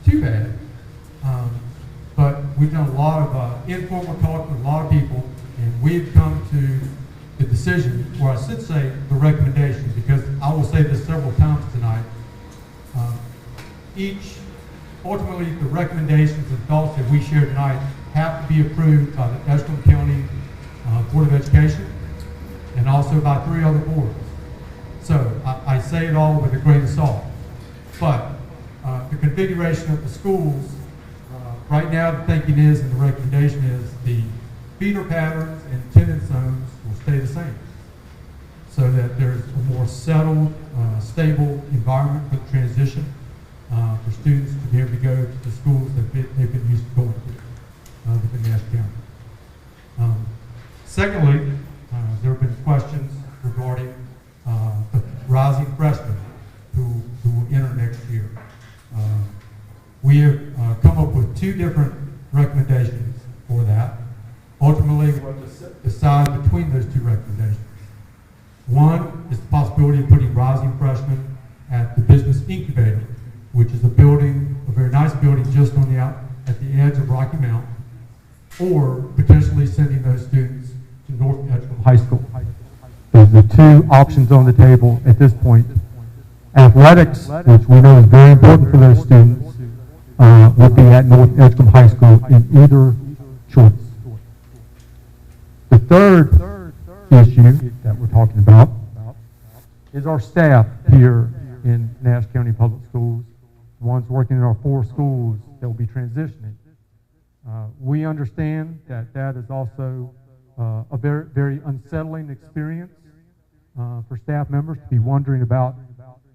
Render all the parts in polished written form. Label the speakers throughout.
Speaker 1: too bad. But we've done a lot of informal talk with a lot of people, and we've come to the decision, or I should say the recommendation, because I will say this several times tonight. Ultimately, the recommendations and thoughts that we share tonight have to be approved by the Edgecombe County Board of Education and also by 3 other boards. So I say it all with a grain of salt. But the configuration of the schools, right now the thinking is and the recommendation is the feeder patterns and attendance zones will stay the same so that there's a more settled, stable environment for the transition for students to be able to go to the schools that they've been used to going to within Nash County. Secondly, there have been questions regarding the rising freshmen who will enter next year. We have come up with 2 different recommendations for that. Ultimately, we'll decide between those 2 recommendations. One is the possibility of putting rising freshmen at the business incubator, which is a very nice building just at the edge of Rocky Mountain, or potentially sending those students to North Edgecombe High School. Those are the 2 options on the table at this point. Athletics, which we know is very important for those students, would be at North Edgecombe High School in either choice. The third issue that we're talking about is our staff here in Nash County Public Schools, ones working in our 4 schools that will be transitioning. We understand that that is also a very, very unsettling experience for staff members to be wondering about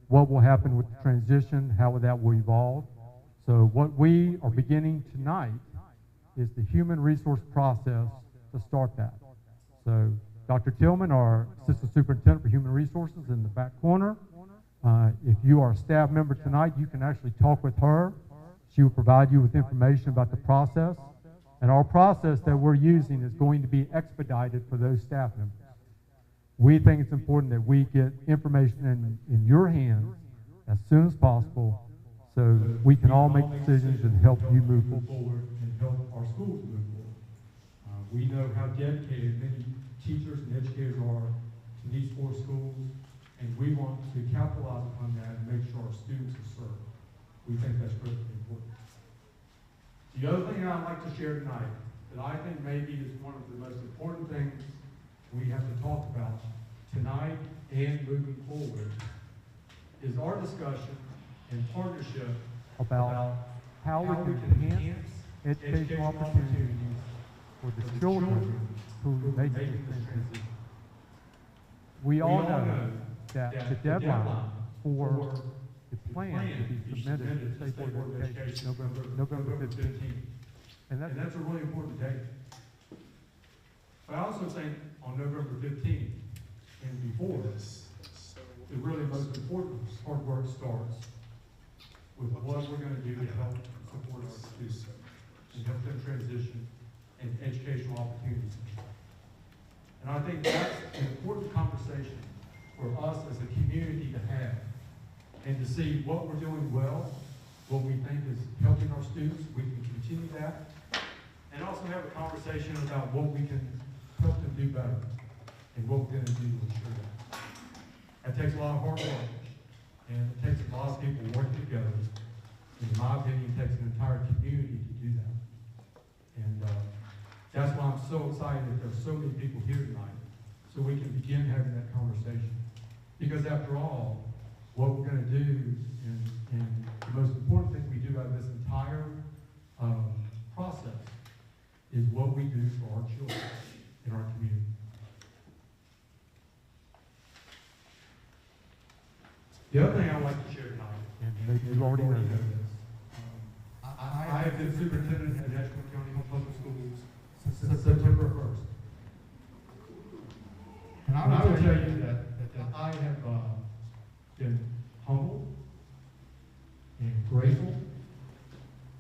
Speaker 1: what will happen with the transition, how that will evolve. So what we are beginning tonight is the human resource process to start that. So Dr. Tillman, our Assistant Superintendent for Human Resources in the back corner, if you are a staff member tonight, you can actually talk with her. She will provide you with information about the process. And our process that we're using is going to be expedited for those staff members. We think it's important that we get information in your hands as soon as possible so we can all make decisions and help you move forward and help our schools move forward. We know how dedicated many teachers and educators are to these 4 schools, and we want to capitalize upon that and make sure our students are served. We think that's critically important. The other thing I'd like to share tonight that I think maybe is one of the most important things we have to talk about tonight and moving forward is our discussion and partnership about how we can enhance educational opportunities for the children who make this transition. We all know that the deadline for the plan to be submitted to the State Board of Education is November 15th. And that's a really important date. But I also think on November 15th and before this, the really most important hard work starts with what we're going to do to help support our students and help them transition in educational opportunities. And I think that's an important conversation for us as a community to have and to see what we're doing well, what we think is helping our students, we can continue that, and also have a conversation about what we can help them do better and what we're going to do to ensure that. That takes a lot of hard work, and it takes a lot of people working together. And in my opinion, it takes an entire community to do that. And that's why I'm so excited that there's so many people here tonight, so we can begin having that conversation. Because after all, what we're going to do, and the most important thing we do out of this entire process, is what we do for our children in our community. The other thing I'd like to share tonight, and maybe you already know this, I have been superintendent at Edgecombe County Public Schools since September 1st. And I will tell you that I have been humbled and grateful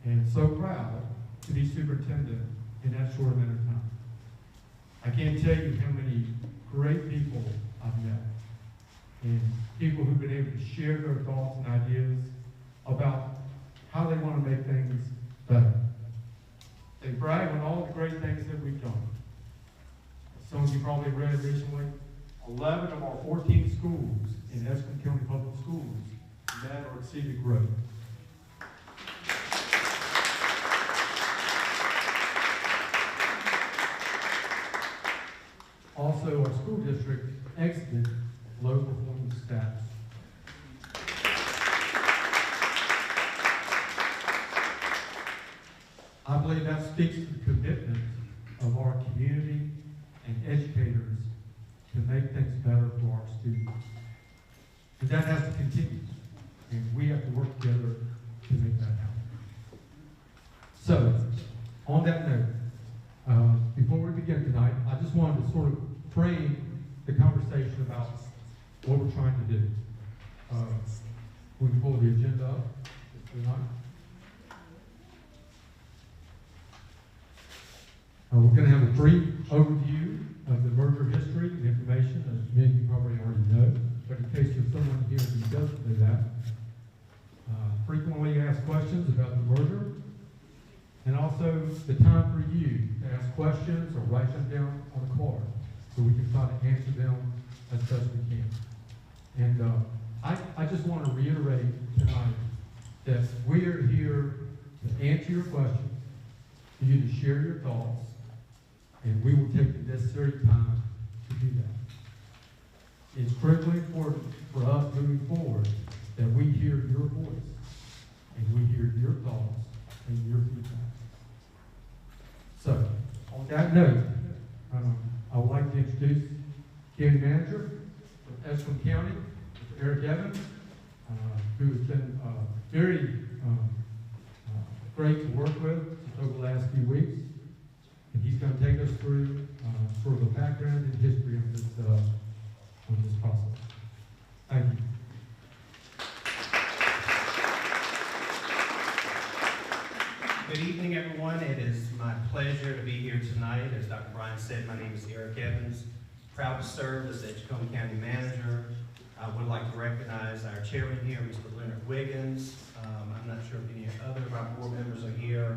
Speaker 1: and so proud to be superintendent in that short amount of time. I can't tell you how many great people I've met and people who've been able to share their thoughts and ideas about how they want to make things better. They brag on all the great things that we've done. Some of you probably read recently, 11 of our 14 schools in Edgecombe County Public Schools met or exceeded growth. Also, our school district exited low performing status. I believe that speaks to the commitment of our community and educators to make things better for our students. But that has to continue, and we have to work together to make that happen. So, on that note, before we begin tonight, I just wanted to sort of frame the conversation about what we're trying to do. We can pull the agenda up tonight. We're going to have a brief overview of the merger history and information, as many of you probably already know, but in case there's someone here who doesn't know that. Frequently asked questions about the merger, and also the time for you to ask questions or write them down on a card so we can try to answer them as best we can. And I just want to reiterate tonight that we are here to answer your questions, for you to share your thoughts, and we will take the necessary time to do that. It's critically important for us moving forward that we hear your voice, and we hear your thoughts and your feedback. So, on that note, I would like to introduce County Manager of Edgecombe County, Mr. Eric Evans, who has been very great to work with over the last few weeks. And he's going to take us through sort of the background and history of this process. Thank you.
Speaker 2: Good evening, everyone. It is my pleasure to be here tonight. As Dr. Bryan said, my name is Eric Evans. Proud to serve as Edgecombe County Manager. I would like to recognize our chairman here, Mr. Leonard Wiggins. I'm not sure if any other of our board members are here.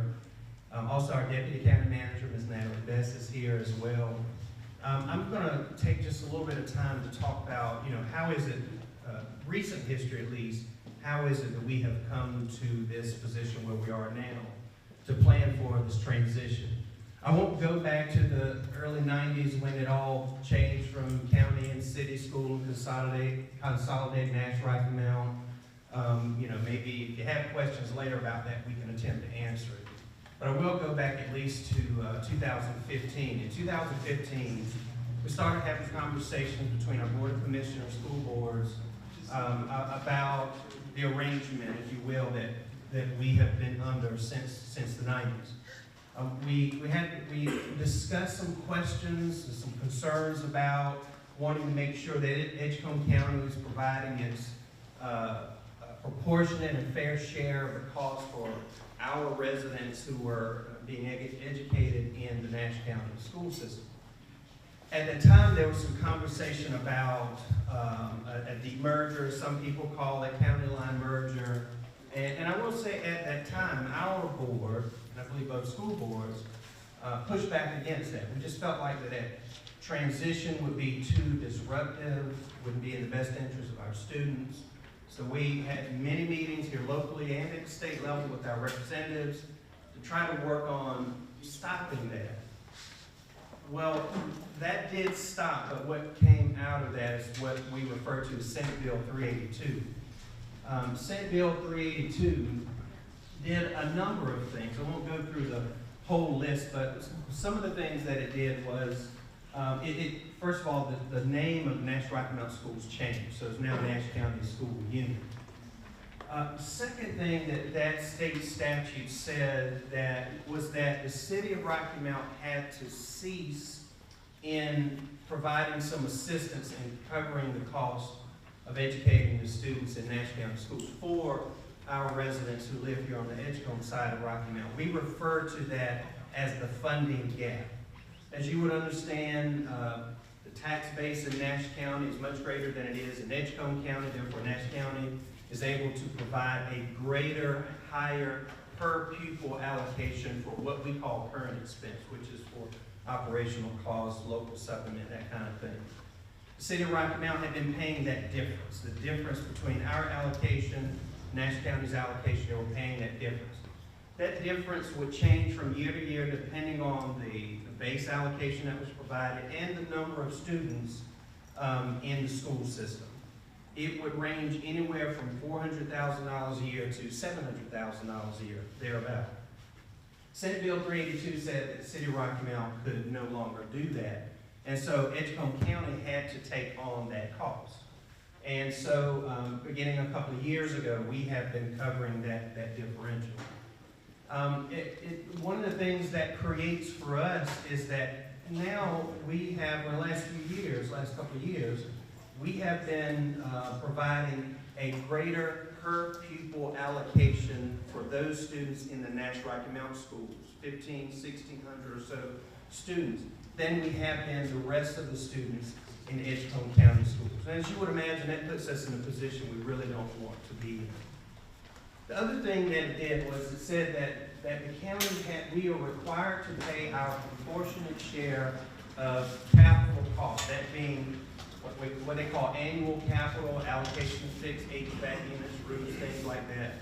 Speaker 2: Also, our Deputy County Manager, Ms. Natalie Bess, is here as well. I'm going to take just a little bit of time to talk about, how is it, recent history at least, how is it that we have come to this position where we are now to plan for this transition. I won't go back to the early 90s when it all changed from county and city school and consolidated Nash Rocky Mount. Maybe if you have questions later about that, we can attempt to answer it. But I will go back at least to 2015. In 2015, we started having conversations between our Board of Commissioners, school boards, about the arrangement, if you will, that we have been under since the 90s. We discussed some questions and some concerns about wanting to make sure that Edgecombe County was providing its proportionate and fair share of the cost for our residents who were being educated in the Nash County school system. At the time, there was some conversation about a demerger. Some people call it county line merger. And I will say at that time, our board, and I believe both school boards, pushed back against that. We just felt like that transition would be too disruptive, wouldn't be in the best interest of our students. So we had many meetings here locally and at the state level with our representatives to try to work on stopping that. Well, that did stop, but what came out of that is what we refer to as Senate Bill 382. Senate Bill 382 did a number of things. I won't go through the whole list, but some of the things that it did was, first of all, the name of Nash Rocky Mount Schools changed, so it's now Nash County School Union. Second thing that state statute said was that the city of Rocky Mount had to cease in providing some assistance in covering the cost of educating the students in Nash County schools for our residents who live here on the Edgecombe side of Rocky Mount. We refer to that as the funding gap. As you would understand, the tax base in Nash County is much greater than it is in Edgecombe County. Therefore, Nash County is able to provide a greater, higher per pupil allocation for what we call current expense, which is for operational costs, local supplement, that kind of thing. The city of Rocky Mount had been paying that difference, the difference between our allocation, Nash County's allocation. They were paying that difference. That difference would change from year to year depending on the base allocation that was provided and the number of students in the school system. It would range anywhere from $400,000 a year to $700,000 a year, thereabout. Senate Bill 382 said that the city of Rocky Mount could no longer do that. And so Edgecombe County had to take on that cost. And so beginning a couple of years ago, we have been covering that differential. One of the things that creates for us is that now we have, in the last couple of years, we have been providing a greater per pupil allocation for those students in the Nash Rocky Mount schools, 1,600 or so students, than we have been the rest of the students in Edgecombe County schools. And as you would imagine, that puts us in a position we really don't want to be in. The other thing that it did was it said that the county we are required to pay our proportionate share of capital costs, that being what they call annual capital allocation, fixed HVAC units, roofs, things like that,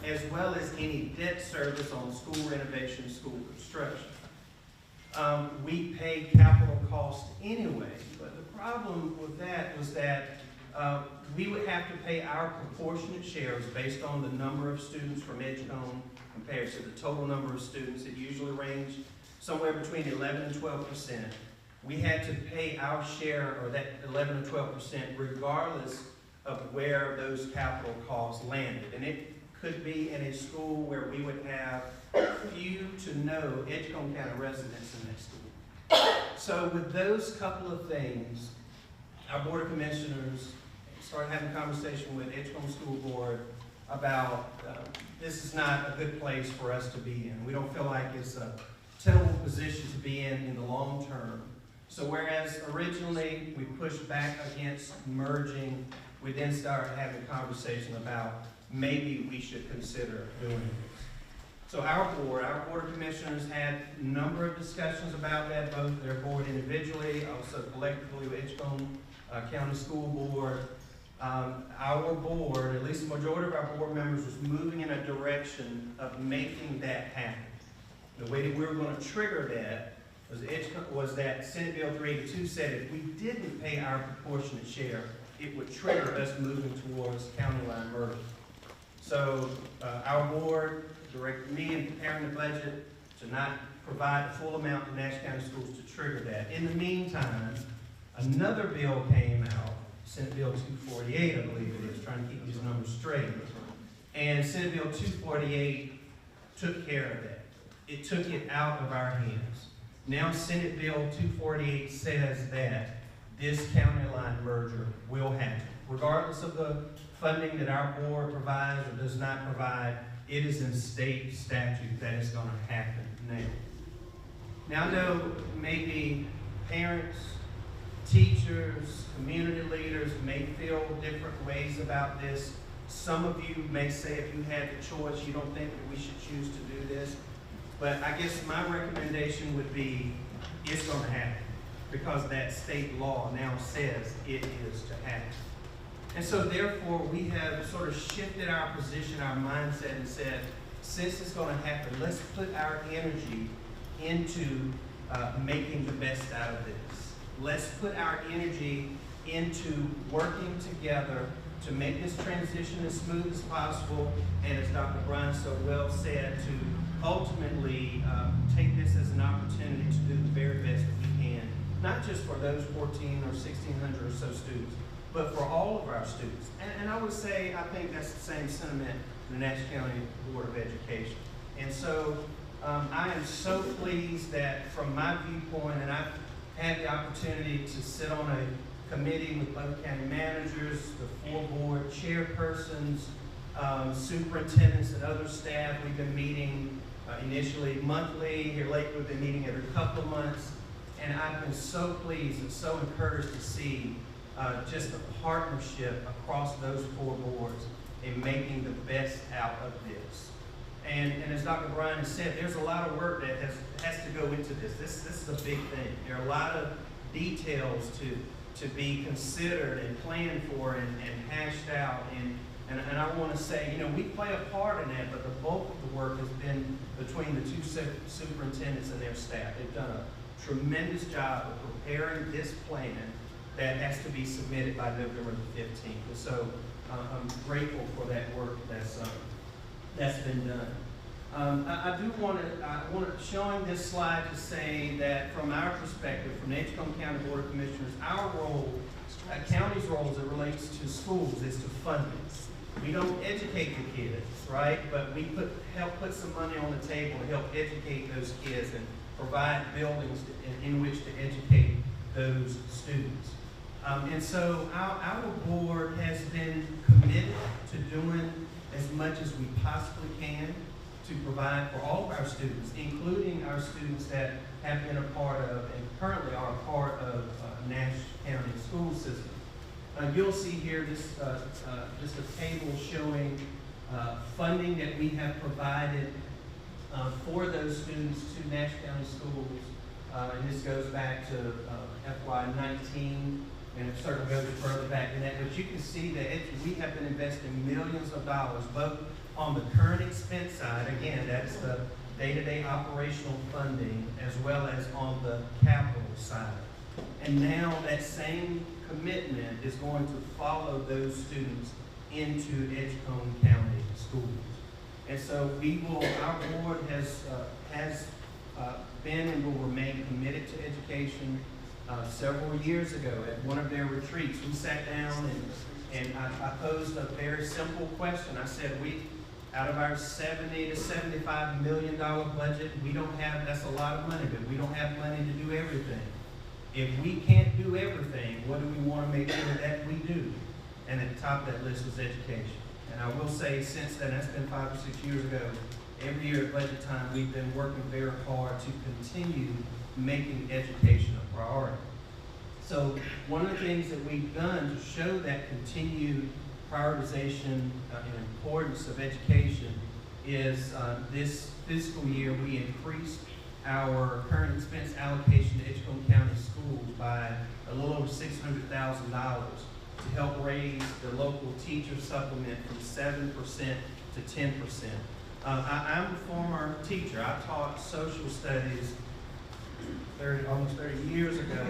Speaker 2: as well as any debt service on school renovation, school construction. We pay capital costs anyway, but the problem with that was that we would have to pay our proportionate shares based on the number of students from Edgecombe compared to the total number of students. It usually ranged somewhere between 11 and 12%. We had to pay our share, or that 11 to 12%, regardless of where those capital costs landed. And it could be in a school where we would have few to no Edgecombe County residents in that school. So with those couple of things, our Board of Commissioners started having a conversation with Edgecombe School Board about this is not a good place for us to be in. We don't feel like it's a tenable position to be in the long term. So whereas originally we pushed back against merging, we then started having a conversation about maybe we should consider doing this. So our board of commissioners had a number of discussions about that, both their board individually, also collectively with Edgecombe County School Board. Our board, at least the majority of our board members, was moving in a direction of making that happen. The way that we were going to trigger that was that Senate Bill 382 said if we didn't pay our proportionate share, it would trigger us moving towards county line merger. So our board directed me in preparing the budget to not provide the full amount to Nash County Schools to trigger that. In the meantime, another bill came out, Senate Bill 248, I believe it is, trying to keep these numbers straight. And Senate Bill 248 took care of that. It took it out of our hands. Now Senate Bill 248 says that this county line merger will happen. Regardless of the funding that our board provides or does not provide, it is in state statute that is going to happen now. Now I know maybe parents, teachers, community leaders may feel different ways about this. Some of you may say if you had the choice, you don't think that we should choose to do this. But I guess my recommendation would be it's going to happen because that state law now says it is to happen. And so therefore we have sort of shifted our position, our mindset, and said, since it's going to happen, let's put our energy into making the best out of this. Let's put our energy into working together to make this transition as smooth as possible, and as Dr. Bryan so well said, to ultimately take this as an opportunity to do the very best that we can, not just for those 1,400 or 1,600 or so students, but for all of our students. And I would say, I think that's the same sentiment in the Nash County Board of Education. And so I am so pleased that from my viewpoint, and I've had the opportunity to sit on a committee with both county managers, the 4 board chairpersons, superintendents, and other staff. We've been meeting initially monthly. Here lately we've been meeting every couple of months. And I've been so pleased and so encouraged to see just the partnership across those 4 boards. in making the best out of this. And as Dr. Bryan has said, there's a lot of work that has to go into this. This is a big thing. There are a lot of details to be considered and planned for and hashed out. And I want to say, you know, we play a part in that, but the bulk of the work has been between the two superintendents and their staff. They've done a tremendous job of preparing this plan that has to be submitted by November the 15th. And so I'm grateful for that work that's been done. I want to showing this slide to say that from our perspective, from the Edgecombe County Board of Commissioners, our role, county's role as it relates to schools is to fund it. We don't educate the kids, right? But we help put some money on the table to help educate those kids and provide buildings in which to educate those students. And so our board has been committed to doing as much as we possibly can to provide for all of our students, including our students that have been a part of and currently are a part of Nash County school system. You'll see here just a table showing funding that we have provided for those students to Nash County schools. And this goes back to FY19, and it certainly goes further back than that. But you can see that we have been investing millions of dollars, both on the current expense side, again, that's the day-to-day operational funding, as well as on the capital side. And now that same commitment is going to follow those students into Edgecombe County schools. And so our board has been and will remain committed to education. Several years ago at one of their retreats, we sat down and I posed a very simple question. I said, out of our $70 to $75 million budget, that's a lot of money, but we don't have money to do everything. If we can't do everything, what do we want to make sure that we do? And at the top of that list was education. And I will say since then, that's been 5 or 6 years ago, every year at budget time, we've been working very hard to continue making education a priority. So one of the things that we've done to show that continued prioritization and importance of education is this fiscal year we increased our current expense allocation to Edgecombe County schools by a little over $600,000 to help raise the local teacher supplement from 7% to 10%. I'm a former teacher. I taught social studies almost 30 years ago.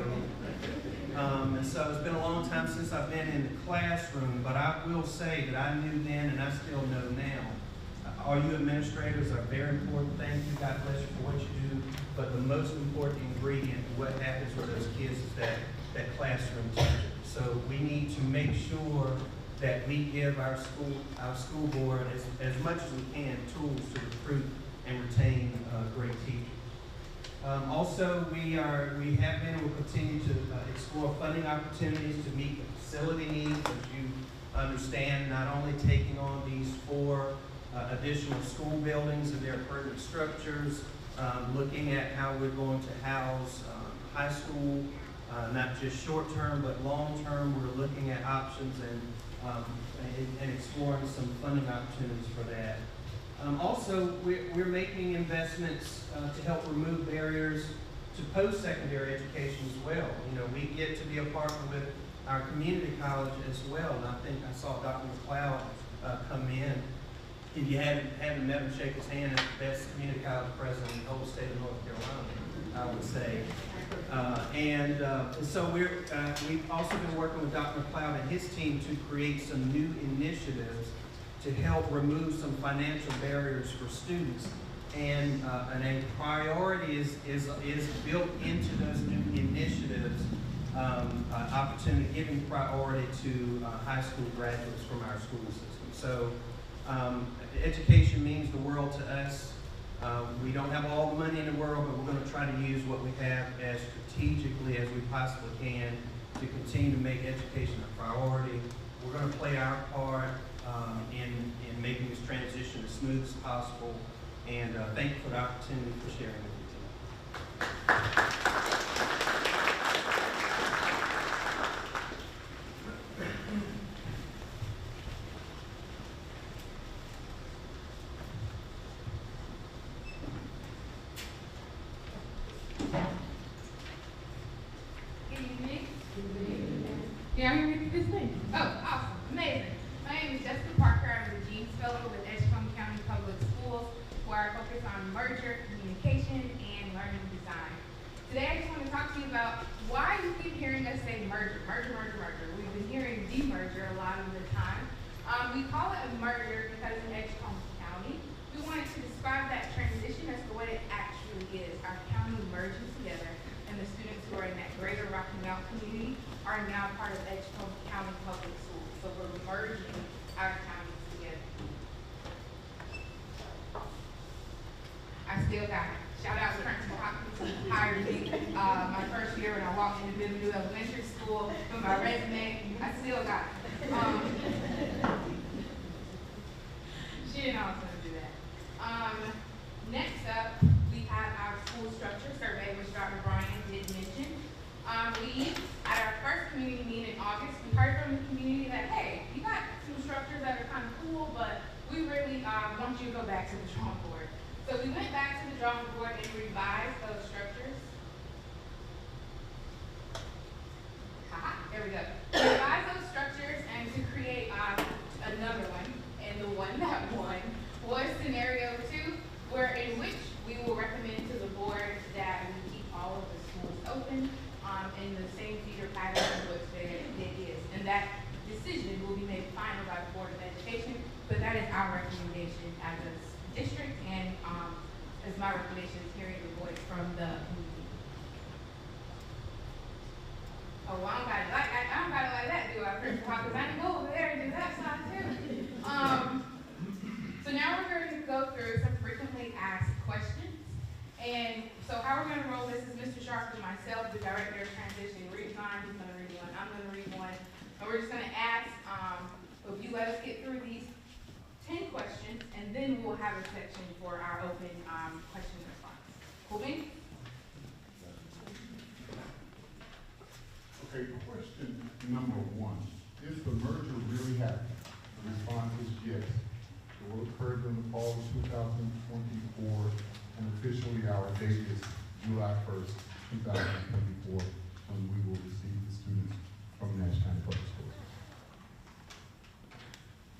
Speaker 2: And so it's been a long time since I've been in the classroom, but I will say that I knew then and I still know now. All you administrators are very important. Thank you, God bless you for what you do. But the most important ingredient of what happens with those kids is that classroom teacher. So we need to make sure that we give our school board as much as we can tools to recruit and retain great teachers. Also, we have been and will continue to explore funding opportunities to meet the facility needs, as you understand, not only taking on these 4 additional school buildings and their pertinent structures, looking at how we're going to house high school, not just short term, but long term. We're looking at options and exploring some funding opportunities for that. Also, we're making investments to help remove barriers to post-secondary education as well. You know, we get to be a partner with our community college as well. And I think I saw Dr. McLeod come in. If you haven't met him, shake his hand. As the best community college president in the whole state of North Carolina, I would say. So we've also been working with Dr. McLeod and his team to create some new initiatives to help remove some financial barriers for students. And a priority is built into those new initiatives, opportunity, giving priority to high school graduates from our school system. So education means the world to us. We don't have all the money in the world, but we're going to try to use what we have as strategically as we possibly can to continue to make education a priority. We're going to play our part in making this transition as smooth as possible. And thank you for the opportunity for sharing with you tonight.
Speaker 3: our focus on merger, communication, and learning design. Today, I just want to talk to you about why you keep hearing us say merger, merger, merger, merger. We've been hearing demerger a lot of the time. We call it a merger because in Edgecombe County, we wanted to describe that transition as to what it actually is. Our county merging together, and the students who are in that greater Rocky Mount community are now part of Edgecombe County Public Schools. So we're merging our counties together. I still got it. Shout out to Principal Hopkins who hired me my first year when I walked into Bienvenue Elementary School with my resume. I still got it. She didn't know I was going to do that. Next up, we have our school structure survey, which Dr. Bryan did mention. At our first community meeting in August, we heard from the community that, hey, you got some structures that are kind of cool, but we really want you to go back to the drawing board. So we went back to the drawing board and revised those structures. There we go. Revise those structures and to create another one. And the one that won was scenario 2, in which we will recommend to the board that we keep all of the schools open in the same feeder pattern in which it is. And that decision will be made final by the Board of Education, but that is our recommendation as a district and as my recommendation is hearing the voice from the community. Oh, well, I don't got it like that, do I, Principal Hopkins? I can go over there and do that side too. So now we're going to go through some frequently asked questions. And so how we're going to roll this is Mr. Sharp and myself, the Director of Transition, reads one, he's going to read one, I'm going to read one. And we're just going to ask, if you let us get through these 10 questions, and then we'll have a section for our open question and response. Cool beans?
Speaker 4: Okay, question number 1. Is the merger really happening? The response is yes. It will occur in the fall of 2024, and officially our date is July 1st, 2024, when we will receive the students from Nash County Public Schools.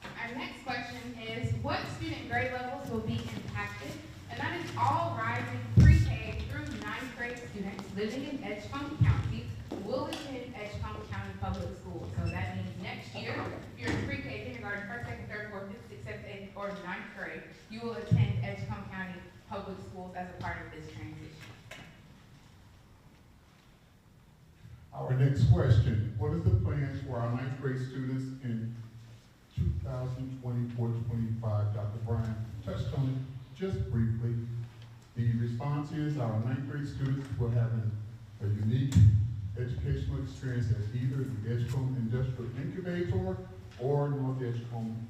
Speaker 3: Our next question is, what student grade levels will be impacted? And that is all rising pre-K through 9th grade students living in Edgecombe County will attend Edgecombe County Public Schools. So that means next year, if you're in pre-K, kindergarten, first, second, third, fourth, fifth, sixth, seventh, eighth, or 9th grade, you will attend Edgecombe County Public Schools as a part of this transition.
Speaker 4: Our next question, what is the plan for our 9th grade students in 2024-25? Dr. Bryan touched on it just briefly. The response is our 9th grade students will have a unique educational experience at either the Edgecombe Industrial Incubator or North Edgecombe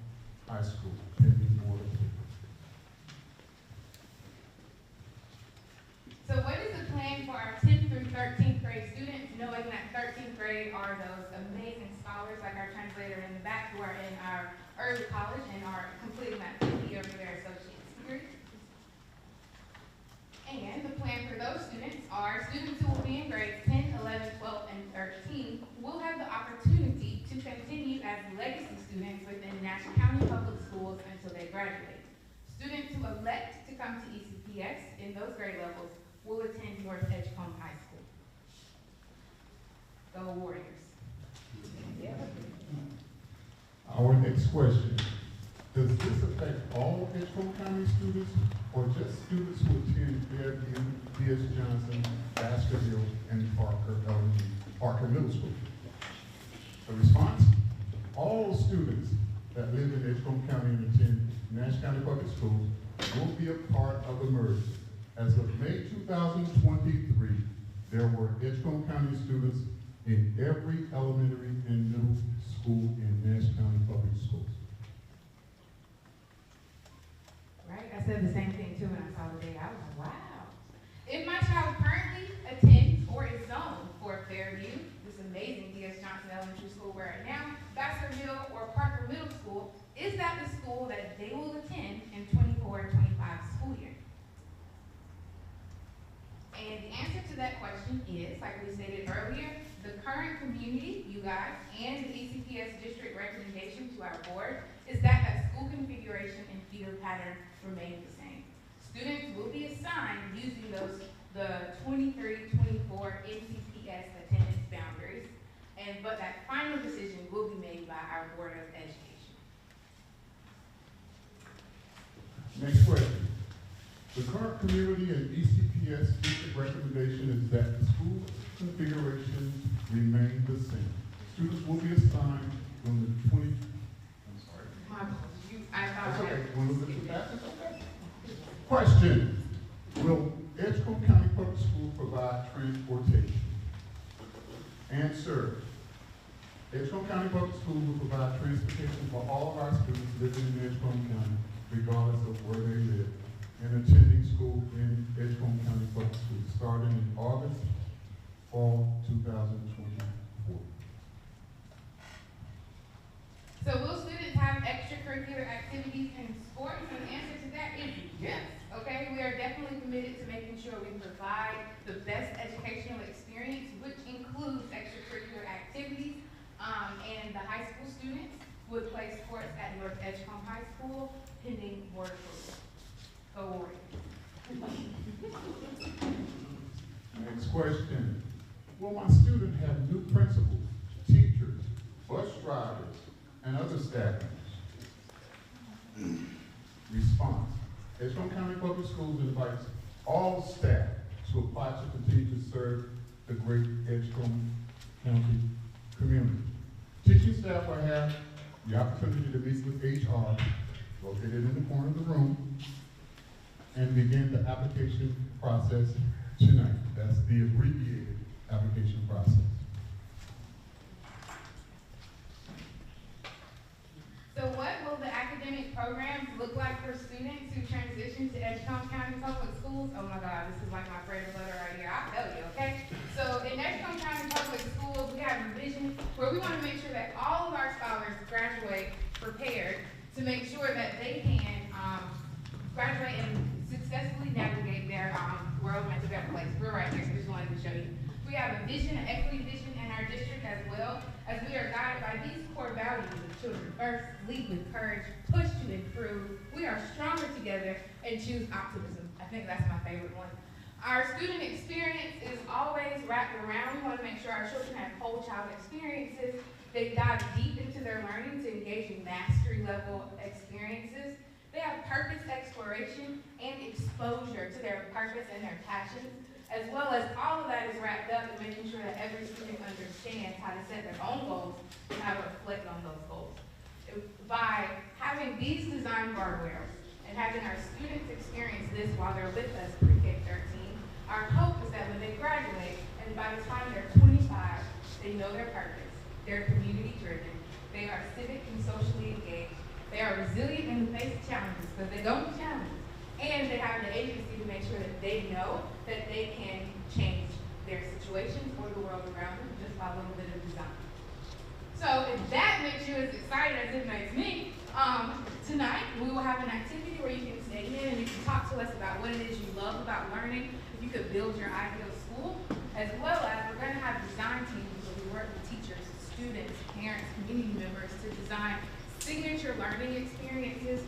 Speaker 4: High School, pending board approval.
Speaker 3: So what is the plan for our 10th through 13th grade students, knowing that 13th grade are those amazing scholars like our translator in the back who are in our early college and are completing that 5th year for their associate's degree? And the plan for those students are students who will be in grades 10, 11, 12, and 13 will have the opportunity to continue as legacy students within Nash County Public Schools until they graduate. Students who elect to come to ECPS in those grade levels will attend North Edgecombe High School. Go Warriors.
Speaker 4: Our next question, does this affect all Edgecombe County students or just students who attend Fairview, B.S. Johnson, Baskerville, and Parker Middle School? The response, all students that live in Edgecombe County and attend Nash County Public Schools will be a part of the merger. As of May 2023, there were Edgecombe County students in every elementary and middle school in Nash County Public Schools.
Speaker 3: Right, I said the same thing too when I saw the data. I was like, wow. If my child currently attends or is zoned for Fairview, this amazing B.S. Johnson Elementary School we're at now, Baskerville, or Parker Middle School, is that the school that they will attend in 24-25 school year? And the answer to that question is, like we stated earlier, the current community, you guys, and the ECPS district recommendation to our board is that school configuration and feeder pattern remain the same. using the 23-24 MCPS attendance boundaries. But that final decision will be made by our Board of Education.
Speaker 4: Next question. The current community and ECPS district recommendation is that the school configurations remain the same. Students will be assigned on the
Speaker 3: My apologies. I
Speaker 4: That's
Speaker 3: apologize.
Speaker 4: okay. Want to look at that? That's okay. Question. Will Edgecombe County Public Schools provide transportation? Answer. Edgecombe County Public Schools will provide transportation for all of our students living in Edgecombe County, regardless of where they live, and attending school in Edgecombe County Public Schools, starting in August, fall 2024.
Speaker 3: So will students have extracurricular activities and sports? And the answer to that is yes. Okay, we are definitely committed to making sure we provide the best educational experience, which includes extracurricular activities. And the high school students would play sports at North Edgecombe High School, pending board approval. Go Warriors.
Speaker 4: Next question. Will my student have new principals, teachers, bus drivers, and other staff members? Response. Edgecombe County Public Schools invites all staff to apply to continue to serve the great Edgecombe County community. Teaching staff will have the opportunity to meet with HR, located in the corner of the room, and begin the application process tonight. That's the abbreviated application process.
Speaker 3: So what will the academic programs look like for students who transition to Edgecombe County Public Schools? Oh my God, this is like my bread and butter right here. I'll tell you, okay? So in Edgecombe County Public Schools, we have a vision where we want to make sure that all of our scholars graduate prepared to make sure that they can graduate and successfully navigate their world into a better place. We're right here, so just wanted to show you. We have a vision, an equity vision in our district as well, as we are guided by these core values of children first, lead with courage, push to improve, we are stronger together, and choose optimism. I think that's my favorite one. Our student experience is always wrapped around. We want to make sure our children have whole child experiences. They dive deep into their learning to engage in mastery level experiences. They have purpose exploration and exposure to their purpose and their passions, as well as all of that is wrapped up in making sure that every student understands how to set their own goals and how to reflect on those goals. By having these design guardrails and having our students experience this while they're with us pre-K 13, our hope is that when they graduate and by the time they're 25, they know their purpose, they're community driven, they are civic and socially engaged, they are resilient in the face of challenges because they don't be challenged, and they have the agency to make sure that they know that they can change their situations or the world around them just by a little bit of design. So if that makes you as excited as it makes me, tonight we will have an activity where you can stay in and you can talk to us about what it is you love about learning, if you could build your ideal school, as well as we're going to have design teams where we work with teachers, students, parents, community members to design signature learning experiences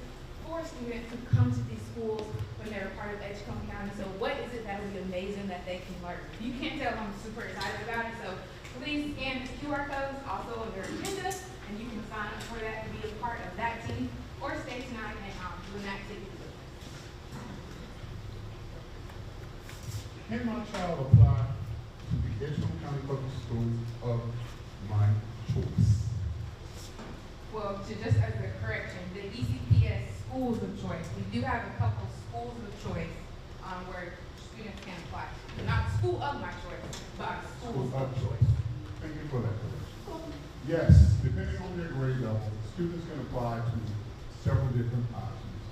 Speaker 3: for students who come to these schools when they're a part of Edgecombe County. So what is it that would be amazing that they can learn? You can't tell I'm super excited about it, so please scan the QR codes also on your agenda, and you can sign up for that to be a part of that team, or stay tonight and do an activity with us.
Speaker 4: Can my child apply to the Edgecombe County Public Schools of my choice?
Speaker 3: Well, just as a correction, the ECPS schools of choice, we do have a couple schools of choice where students can apply. Not school of my choice, but schools of choice.
Speaker 4: Thank you for that correction. Yes, depending on their grade level, students can apply to several different options.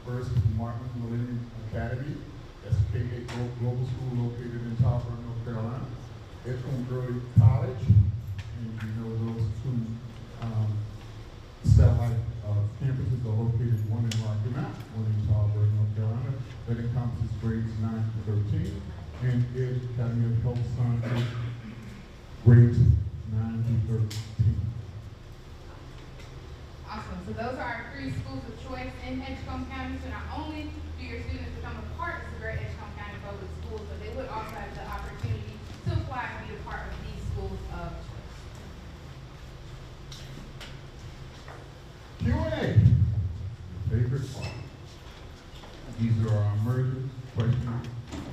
Speaker 4: First, Martin Millennium Academy, that's a K-8 global school located in Tarboro, North Carolina. Edgecombe Early College, and you know those two satellite campuses are located, one in Rocky Mount, one in Tarboro, North Carolina, that encompasses grades 9 to 13, and Edge Academy of Health Sciences, grades 9 to 13.
Speaker 3: Awesome. So those are our 3 schools of choice in Edgecombe County. So not only do your students become a part of the great Edgecombe County
Speaker 4: our merger question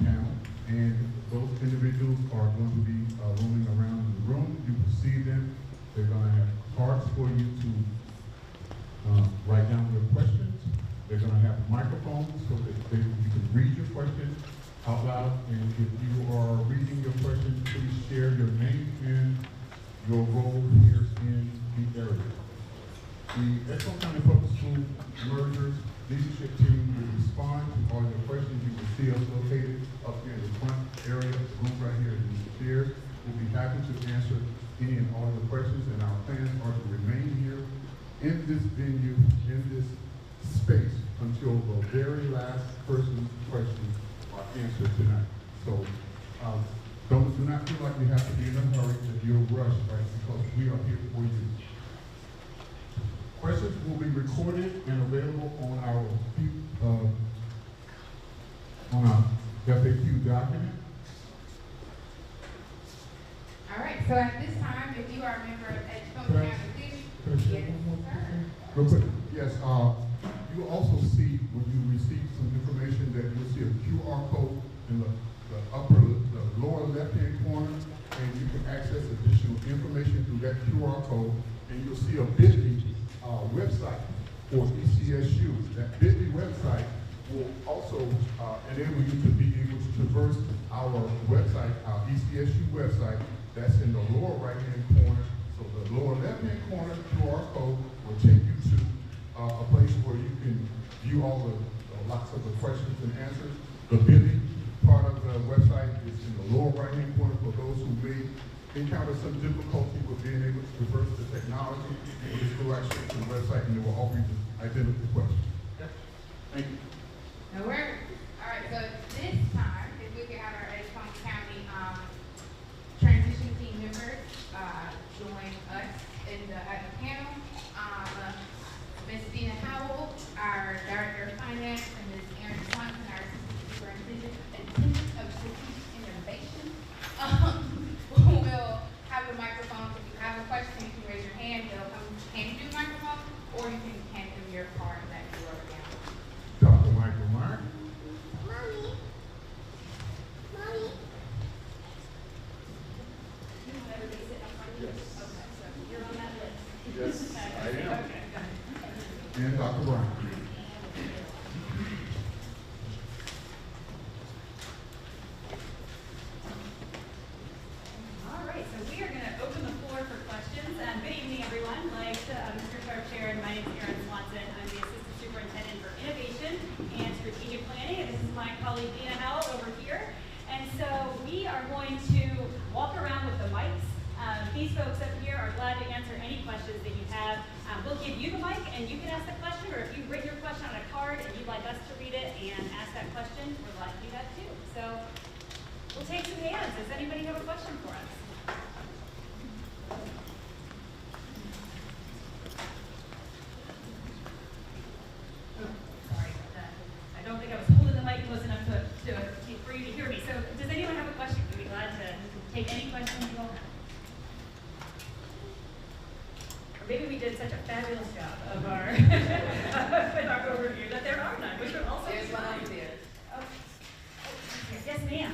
Speaker 4: panel, and those individuals are going to be roaming around in the room. You will see them. They're going to have cards for you to write down your questions. They're going to have microphones so that you can read your question out loud. And if you are reading your question, please share your name and your role here in the area. The Edgecombe County Public School Mergers Leadership Team will respond to all your questions. You will see us located up here in the front area, the room right here in the stairs. We'll be happy to answer any and all your questions, and our plans are to remain here in this venue, in this space, until the very last person's questions are answered tonight. So do not feel like you have to be in a hurry, that you're rushed, right? Because we are here for you. Questions will be recorded and available on our FAQ document.
Speaker 3: All right, so at this time, if you are a member of Edgecombe County
Speaker 4: Could I share
Speaker 3: Yes,
Speaker 4: one more
Speaker 3: sir.
Speaker 4: thing? Real quick, yes, you also see, when you receive some information, that you'll see a QR code in the lower left-hand corner, and you can access additional information through that QR code, and you'll see a bit.ly website for ECSU. That bit.ly website will also enable you to be able to traverse our website, our ECSU website. That's in the lower right-hand corner. So the lower left-hand corner QR code will take you to a place where you can view all the lots of the questions and answers. The bit.ly part of the website is in the lower right-hand corner for those who may encounter some difficulty with being able to traverse the technology. You just go right straight to the website and it will offer you the identical question. Okay? Thank you.
Speaker 3: No worries. All right, so this time, if we could have our Edgecombe County transition team members join us at the panel. Ms. Dina Howell, our Director of Finance, and Ms. Erin Swanson, our Assistant Superintendent of Strategic Innovation, will have a microphone. If you have a question, you can raise your hand. They'll come hand you a microphone, or you can hand them your card that you wrote down.
Speaker 4: Dr. Michael Mark.
Speaker 5: Mommy.
Speaker 3: You want everybody sit up front?
Speaker 4: Yes.
Speaker 3: Okay, so you're on that list.
Speaker 4: Yes, I am.
Speaker 3: Okay.
Speaker 4: And Dr. Brown.
Speaker 6: All right, so we are going to open the floor for questions. Good evening, everyone. Like Mr. Clerk Chair, my name is Erin Swanson. I'm the Assistant Superintendent for Innovation and Strategic Planning. And this is my colleague Dina Howell over here. And so we are going to walk around with the mics. These folks up here are glad to answer any questions that you have. We'll give you the mic and you can ask the question, or if you've written your question on a card and you'd like us to read it and ask that question, we're glad to do that too. So we'll take some hands. Does anybody have a question for us? Sorry about that. I don't think I was holding the mic close enough for you to hear me. So does anyone have a question? We'd be glad to take any questions you all have. Or maybe we did such a fabulous job of our, with our overview that there are none, which would also
Speaker 3: There's
Speaker 6: be
Speaker 3: one
Speaker 6: fine.
Speaker 3: over there.
Speaker 6: Oh, yes, ma'am.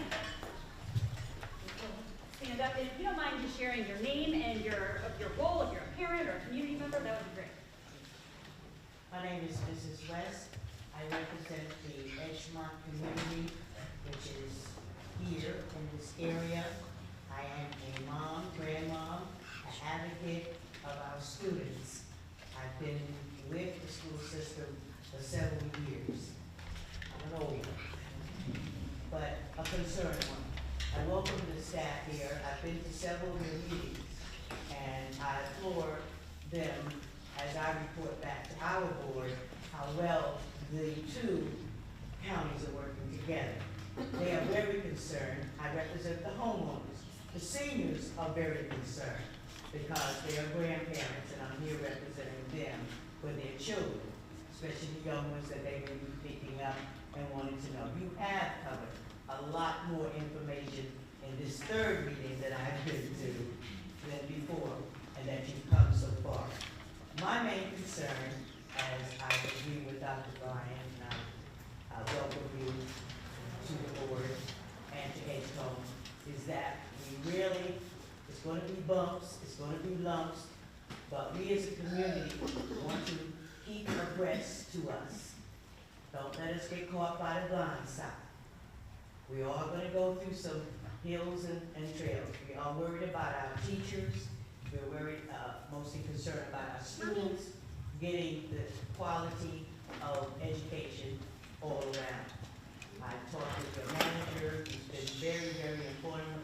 Speaker 6: Stand up, and if you don't mind just sharing your name and your role, if you're a parent or a community member, that would be great.
Speaker 5: My name is Mrs. West. I represent the Edgemont community, which is here in this area. I am a mom, grandmom, an advocate of our students. I've been with the school system for several years. I'm an old one, but a concerned one. I welcome the staff here. I've been to several of their meetings, and I applaud them as I report back to our board how well the two counties are working together. They are very concerned. I represent the homeowners. The seniors are very concerned because they are grandparents, and I'm here representing them for their children, especially the young ones that they may be picking up and wanting to know. You have covered a lot more information in this third meeting that I've been to than before, and that you've come so far. My main concern, as I agree with Dr. Bryan, and I welcome you to the board and to HCOM, is that we really, it's gonna be bumps, it's gonna be lumps, but we as a community want to keep abreast to us. Don't let us get caught by the blind side. We are gonna go through some hills and trails. We are worried about our teachers. We're worried, mostly concerned about our students getting the quality of education all around. I talked with your manager, he's been very, very important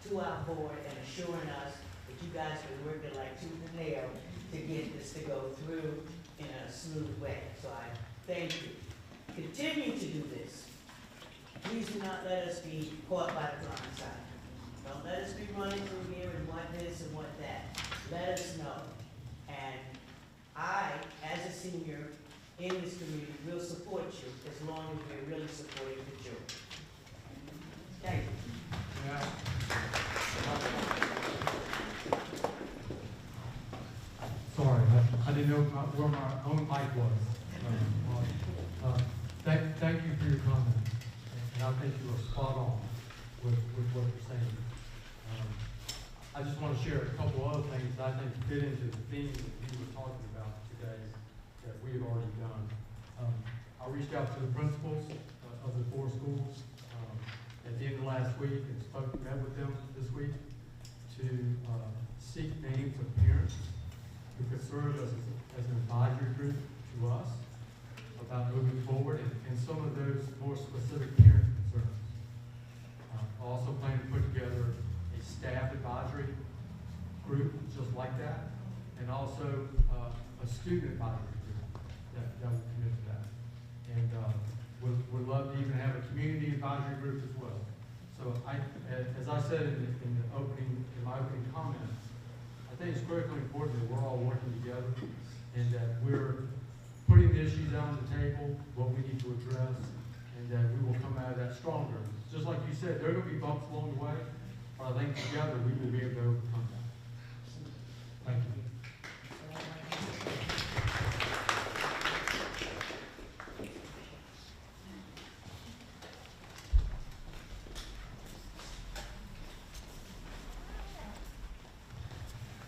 Speaker 5: to our board and assuring us that you guys are working like tooth and nail to get this to go through in a smooth way. So I thank you. Continue to do this. Please do not let us be caught by the blind side. Don't let us be running through here and what this and what that. Let us know. And I, as a senior in this community, will support you as long as we're really supporting the children. Thank you.
Speaker 1: Yeah. Sorry, I didn't know where my own mic was. Thank you for your comment, and I think you are spot on with what you're saying. I just want to share a couple other things that I think fit into the theme that you were talking about today that we have already done. I reached out to the principals of the 4 schools at the end of last week and met with them this week to seek names of parents who could serve as an advisory group to us about moving forward and some of those more specific parent concerns. I also plan to put together a staff advisory group just like that, and also a student advisory group that will commit to that. And would love to even have a community advisory group as well. So as I said in my opening comments, I think it's critically important that we're all working together and that we're putting the issues out on the table, what we need to address, and that we will come out of that stronger. Just like you said, there are going to be bumps along the way, but I think together we will be able to overcome that. Thank you.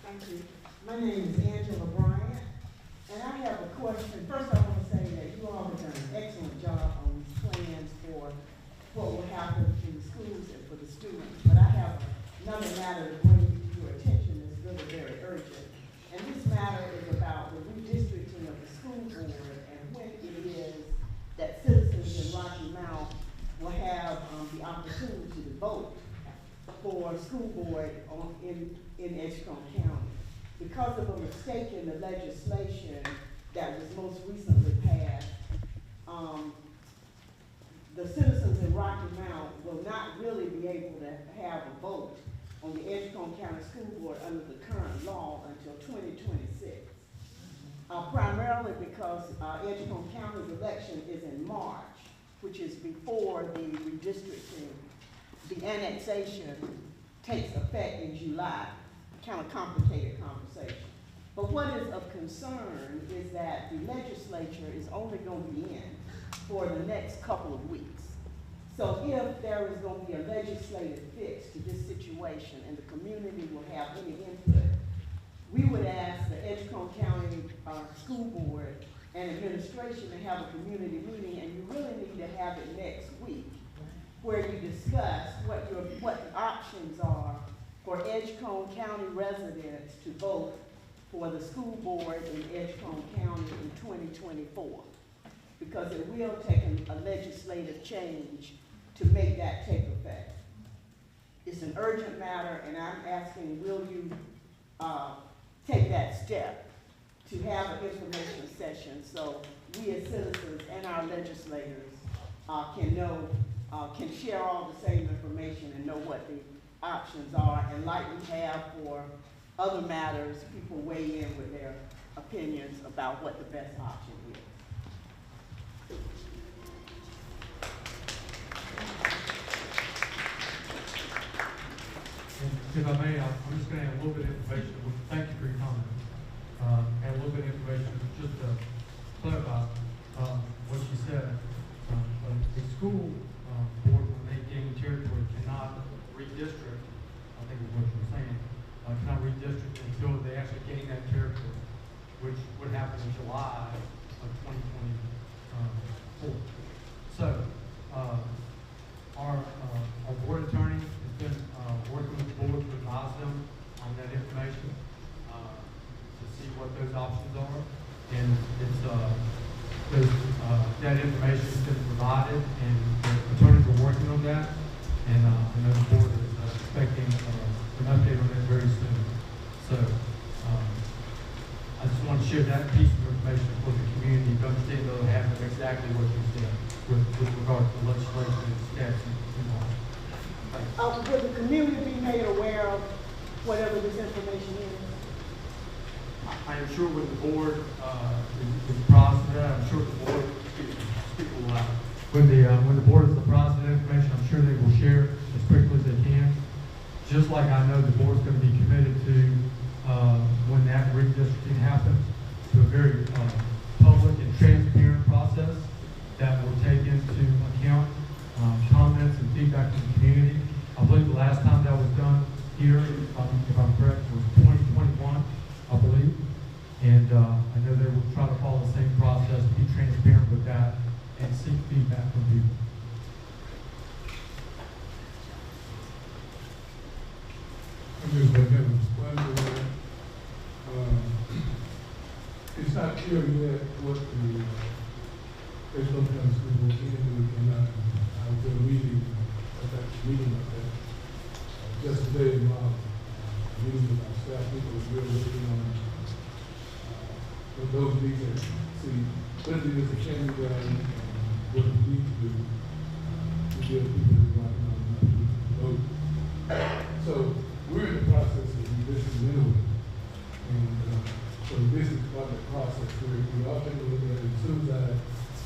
Speaker 7: Thank you. My name is Angela Bryant, and I have a question. First, I want to say that you all have done an excellent job on these plans for what will happen in the schools and for the students. But I have another matter to bring to your attention that's really very urgent. And this matter is about the redistricting of the school board and when it is that citizens in Rocky Mount will have the opportunity to vote for school board in Edgecombe County. Because of a mistake in the legislation that was most recently passed, the citizens in Rocky Mount will not really be able to have a vote on the Edgecombe County School Board under the current law until 2026. Primarily because Edgecombe County's election is in March, which is before the redistricting. The annexation takes effect in July. Kind of complicated conversation. But what is of concern is that the legislature is only going to be in for the next couple of weeks. So if there is going to be a legislative fix to this situation and the community will have any input, we would ask the Edgecombe County School Board and administration to have a community meeting, and you really need to have it next week, where you discuss what the options are for Edgecombe County residents to vote for the school board in Edgecombe County in 2024. Because it will take a legislative change to make that take effect. It's an urgent matter, and I'm asking, will you take that step to have an information session so we as citizens and our legislators can know, can share all the same information and know what the options are, and like we have for other matters, people weigh in with their opinions about what the best option is.
Speaker 1: And if I may, I'm just going to add a little bit of information. Thank you for your comment. Add a little bit of information just to clarify what you said. redistrict, I think is what you're saying, cannot redistrict until they actually gain that territory, which would happen in July of 2024. So, our board attorney has been working with the board to advise them on that information, to see what those options are. And it's, that information has been provided, and the attorneys are working on that. And I know the board is expecting an update on that very soon. So, I just want to share that piece of information for the community to understand the other half of exactly what you said with regard to legislation and statute involved.
Speaker 7: Will the community be made aware of whatever this information is?
Speaker 1: I am sure when the board is apprised of that, I'm sure the board, speak a little loud. When the board is apprised of that information, I'm sure they will share as quickly as they can. Just like I know the board's going to be committed to, when that redistricting happens, to a very public and transparent process that will take into account comments and feedback from the community. I believe the last time that was done here, if I'm correct, was 2021, I believe. And I know they will try to follow the same process, be transparent with that, and seek feedback from people.
Speaker 8: I'm just going to have a it's not clear yet what the Edgecombe County School Board can do and cannot do. I was at a meeting, like that. Yesterday, meeting with our staff people, we're working on those details. See, what it is that can be done and what we need to do to give people who want to vote. So we're in the process of redistricting anyway. And so this is part of the process. We all take a look at it as soon as I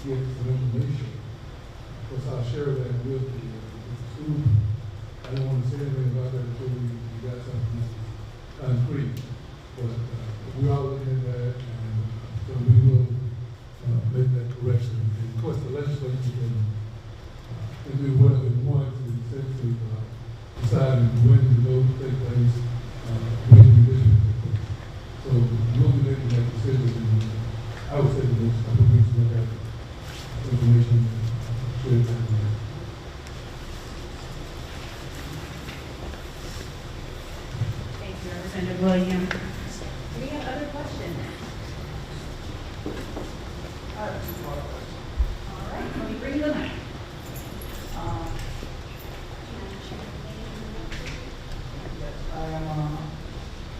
Speaker 8: get some information. Of course, I'll share that with the school. I don't want to say anything about that until we got something concrete. But we are looking at that, and so we will make that correction. And of course, the legislature can do whatever it wants in the sense of deciding when the vote will take place, when the district will take place. So we'll be making that decision in, I would say, the next couple of weeks, we'll have information shared with you.
Speaker 6: Thank you, Representative Williams. Do we have other questions? All right, let me bring the mic.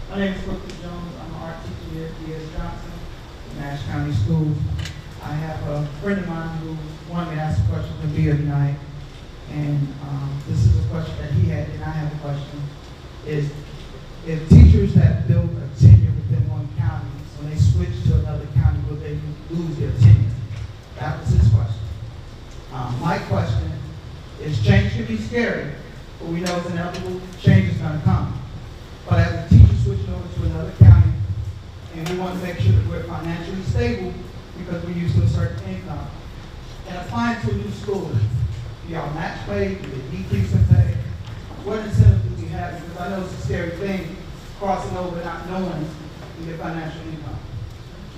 Speaker 9: My name is Wilkie Jones. I'm an art teacher here at D.S. Johnson, Nash County Schools. I have a friend of mine who wanted me to ask a question to be here tonight. And this is a question that he had, and I have a question. Is if teachers that build a tenure within one county, when they switch to another county, will they lose their tenure? That was his question. My question is, change can be scary, but we know it's inevitable, change is going to come. But as a teacher switching over to another county, and we want to make sure that we're financially stable because we're used to a certain income, and applying to a new school, do y'all match pay? Do they decrease in pay? What incentive do we have? Because I know it's a scary thing, crossing over not knowing your financial income.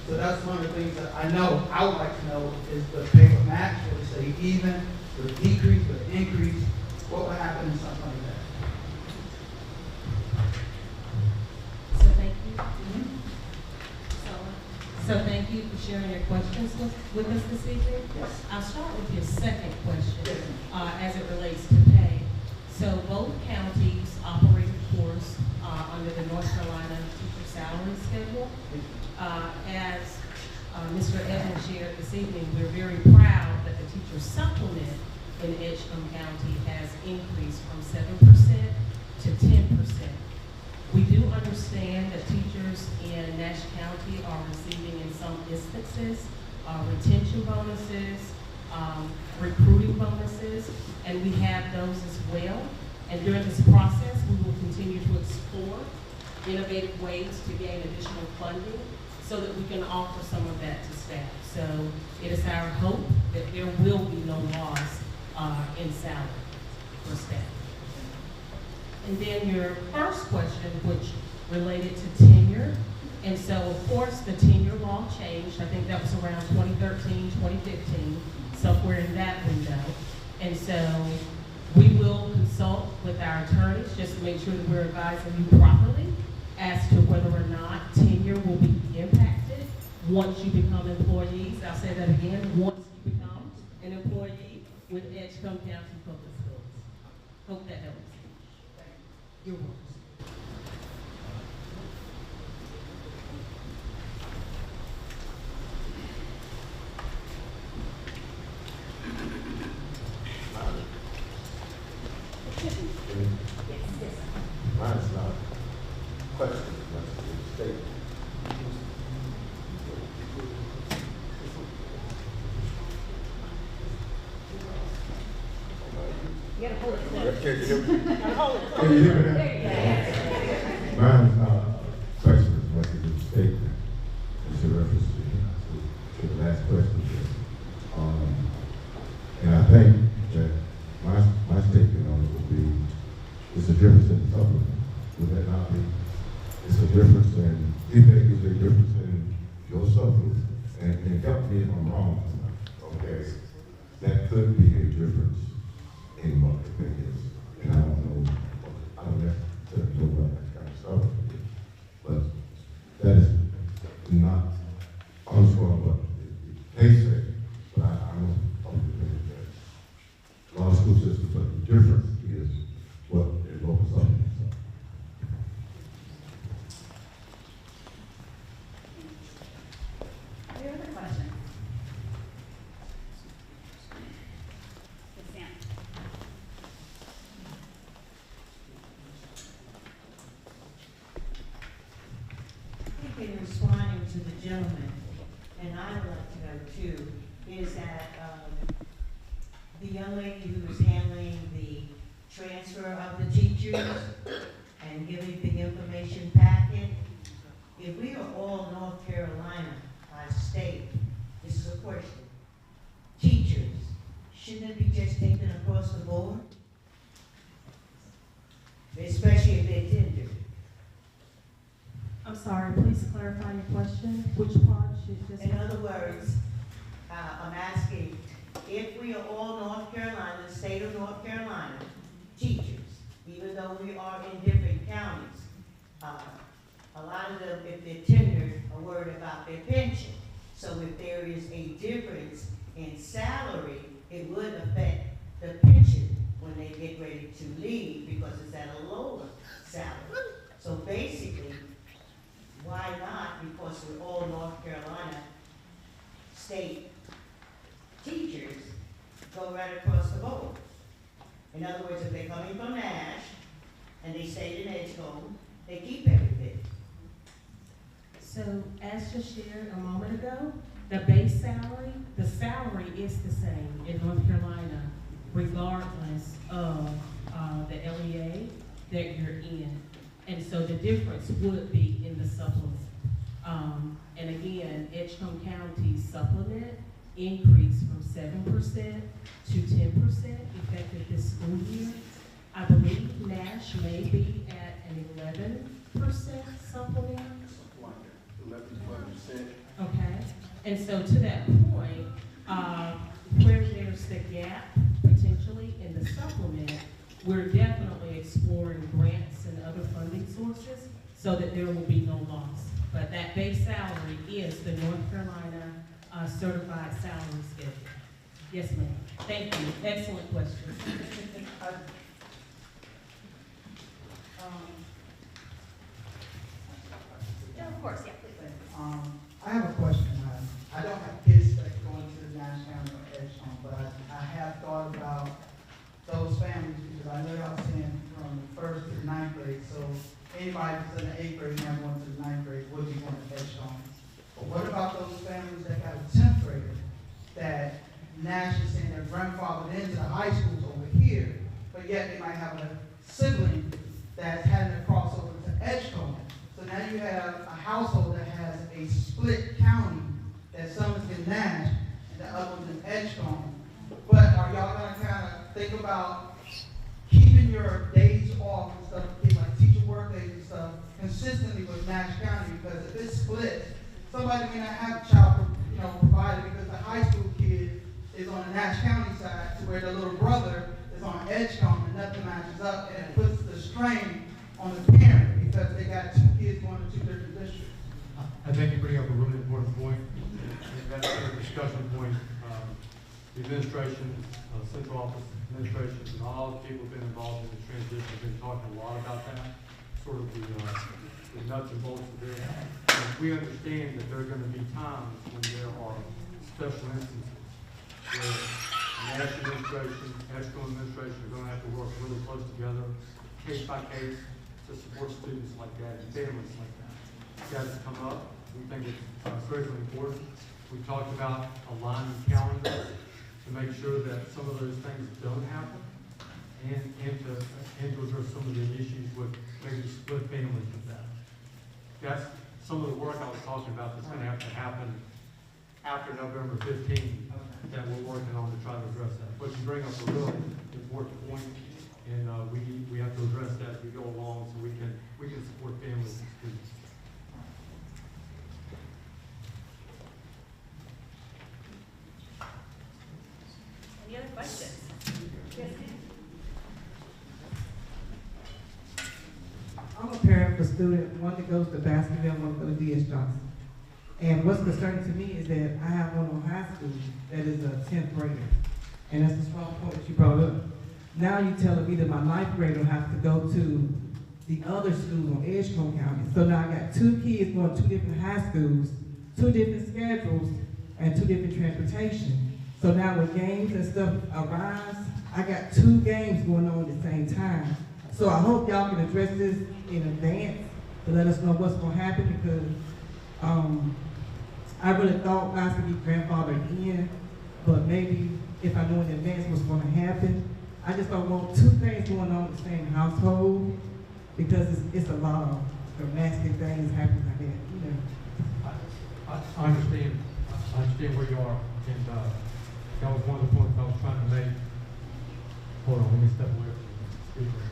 Speaker 9: So that's one of the things that I know, I would like to know, is the pay will match, will it stay even, will it decrease, will it increase? What will happen in something like that?
Speaker 10: So thank you. So thank you for sharing your questions with us this evening.
Speaker 9: Yes.
Speaker 10: I'll start with your second question
Speaker 9: Yes.
Speaker 10: As it relates to pay. So both counties operate, of course, under the North Carolina teacher salary schedule. As Mr. Evans shared this evening, we're very proud that the teacher supplement in Edgecombe County has increased from 7% to 10%. We do understand that teachers in Nash County are receiving, in some instances, retention bonuses, recruiting bonuses, and we have those as well. And during this process, we will continue to explore innovative ways to gain additional funding so that we can offer some of that to staff. So it is our hope that there will be no loss in salary for staff. And then your first question, which related to tenure. And so, of course, the tenure law changed. I think that was around 2013, 2015, somewhere in that window. And so we will consult with our attorneys just to make sure that we're advising you properly as to whether or not tenure will be impacted once you become employees. I'll say that again, once you become an employee with Edgecombe County Public Schools. Hope that helps. You're welcome.
Speaker 11: Mine's not a question, it's a statement.
Speaker 5: You gotta hold it close.
Speaker 11: Can you hear me?
Speaker 5: Gotta hold it close.
Speaker 11: Can you hear me now?
Speaker 5: There you go.
Speaker 11: Mine's not a question, as much as a statement. It's a reference to the last question. And I think that my statement on it would be, it's a difference in the supplement. Would that not be? It's a difference in, he think it's a difference in your supplement. And help me if I'm wrong, okay? That could be a difference in what the thing is. And I don't know, I don't necessarily know what that kind of stuff is. But that is not unsworn what they say. But I don't think that law school system, but the difference is what the local supplements are.
Speaker 6: Any other questions? Yes, Sam.
Speaker 5: I think in responding to the gentleman, and I would like to know too, is that, the young lady who was handling the transfer of the teachers and giving the information packet, if we are all North Carolina by state, this is a question, teachers, shouldn't it be just taken across the board? Especially if they're tendered.
Speaker 10: I'm sorry, please clarify your question. Which part should just?
Speaker 5: In other words, I'm asking, if we are all North Carolina, the state of North Carolina, teachers, even though we are in different counties, a lot of them, if they're tendered, are worried about their pension. So if there is a difference in salary, it would affect the pension when they get ready to leave because it's at a lower salary. So basically, why not, because we're all North Carolina state teachers, go right across the board? In other words, if they're coming from Nash and they stayed in Edgecombe, they keep everything.
Speaker 10: So as just shared a moment ago, the base salary, the salary is the same in North Carolina, regardless of the LEA that you're in. And so the difference would be in the supplement. And again, Edgecombe County's supplement increased from 7% to 10% effective this school year. I believe Nash may be at an 11% supplement.
Speaker 11: 11%.
Speaker 10: Okay, and so to that point, where there's the gap potentially in the supplement, we're definitely exploring grants and other funding sources so that there will be no loss. But that base salary is the North Carolina certified salary schedule. Yes, ma'am. Thank you. Excellent question.
Speaker 6: Yeah, of course, yeah, please.
Speaker 9: I have a question. I don't have kids that go into the Nash County or Edgecombe, but I have thought about those families because I know y'all saying from the 1st to the 9th grade, so anybody that's in the 8th grade now going to the 9th grade would be going to Edgecombe. But what about those families that got a 10th grader that Nash is saying they're grandfathered into the high schools over here, but yet they might have a sibling that's having to cross over to Edgecombe. So now you have a household that has a split county, that some is in Nash and the other one's in Edgecombe. But are y'all gonna kind of think about keeping your days off and stuff, like teacher work days and stuff, consistently with Nash County, because if it's split, somebody may not have a child, provided because the high school kid is on the Nash County side, to where the little brother is on Edgecombe, and nothing matches up, and it puts the strain on the parent, because they got two kids going to two different districts.
Speaker 1: I think you bring up a really important point, and that's a discussion point. The administration, central office administration, and all the people who've been involved in the transition have been talking a lot about that, sort of the nuts and bolts of it. And we understand that there are going to be times when there are special instances where Nash administration, Edgecombe administration are going to have to work really close together, case by case, to support students like that and families like that. That's come up. We think it's critically important. We talked about aligning calendars to make sure that some of those things don't happen, and to address some of the issues with maybe split families with that. That's some of the work I was talking about that's going to have to happen after November 15th that we're working on to try to address that. But you bring up a really important point, and we have to address that as we go along so we can support families and students.
Speaker 6: Any other questions? Yes,
Speaker 9: I'm a parent of a student, one that goes to Baskerville, one that goes to D.S. Johnson. And what's concerning to me is that I have one on high school that is a 10th grader. And that's the strong point that you brought up. Now you're telling me that my 9th grader will have to go to the other schools on Edgecombe County. So now I got 2 kids going to 2 different high schools, 2 different schedules, and 2 different transportation. So now when games and stuff arise, I got 2 games going on at the same time. So I hope y'all can address this in advance to let us know what's going to happen, because I really thought I was going to be grandfathered in, but maybe if I know in advance what's going to happen, I just don't want 2 things going on in the same household, because it's a lot of dramatic things happening like that.
Speaker 1: I understand where you are, and that was one of the points I was trying to make. Hold on, let me step away from the speaker.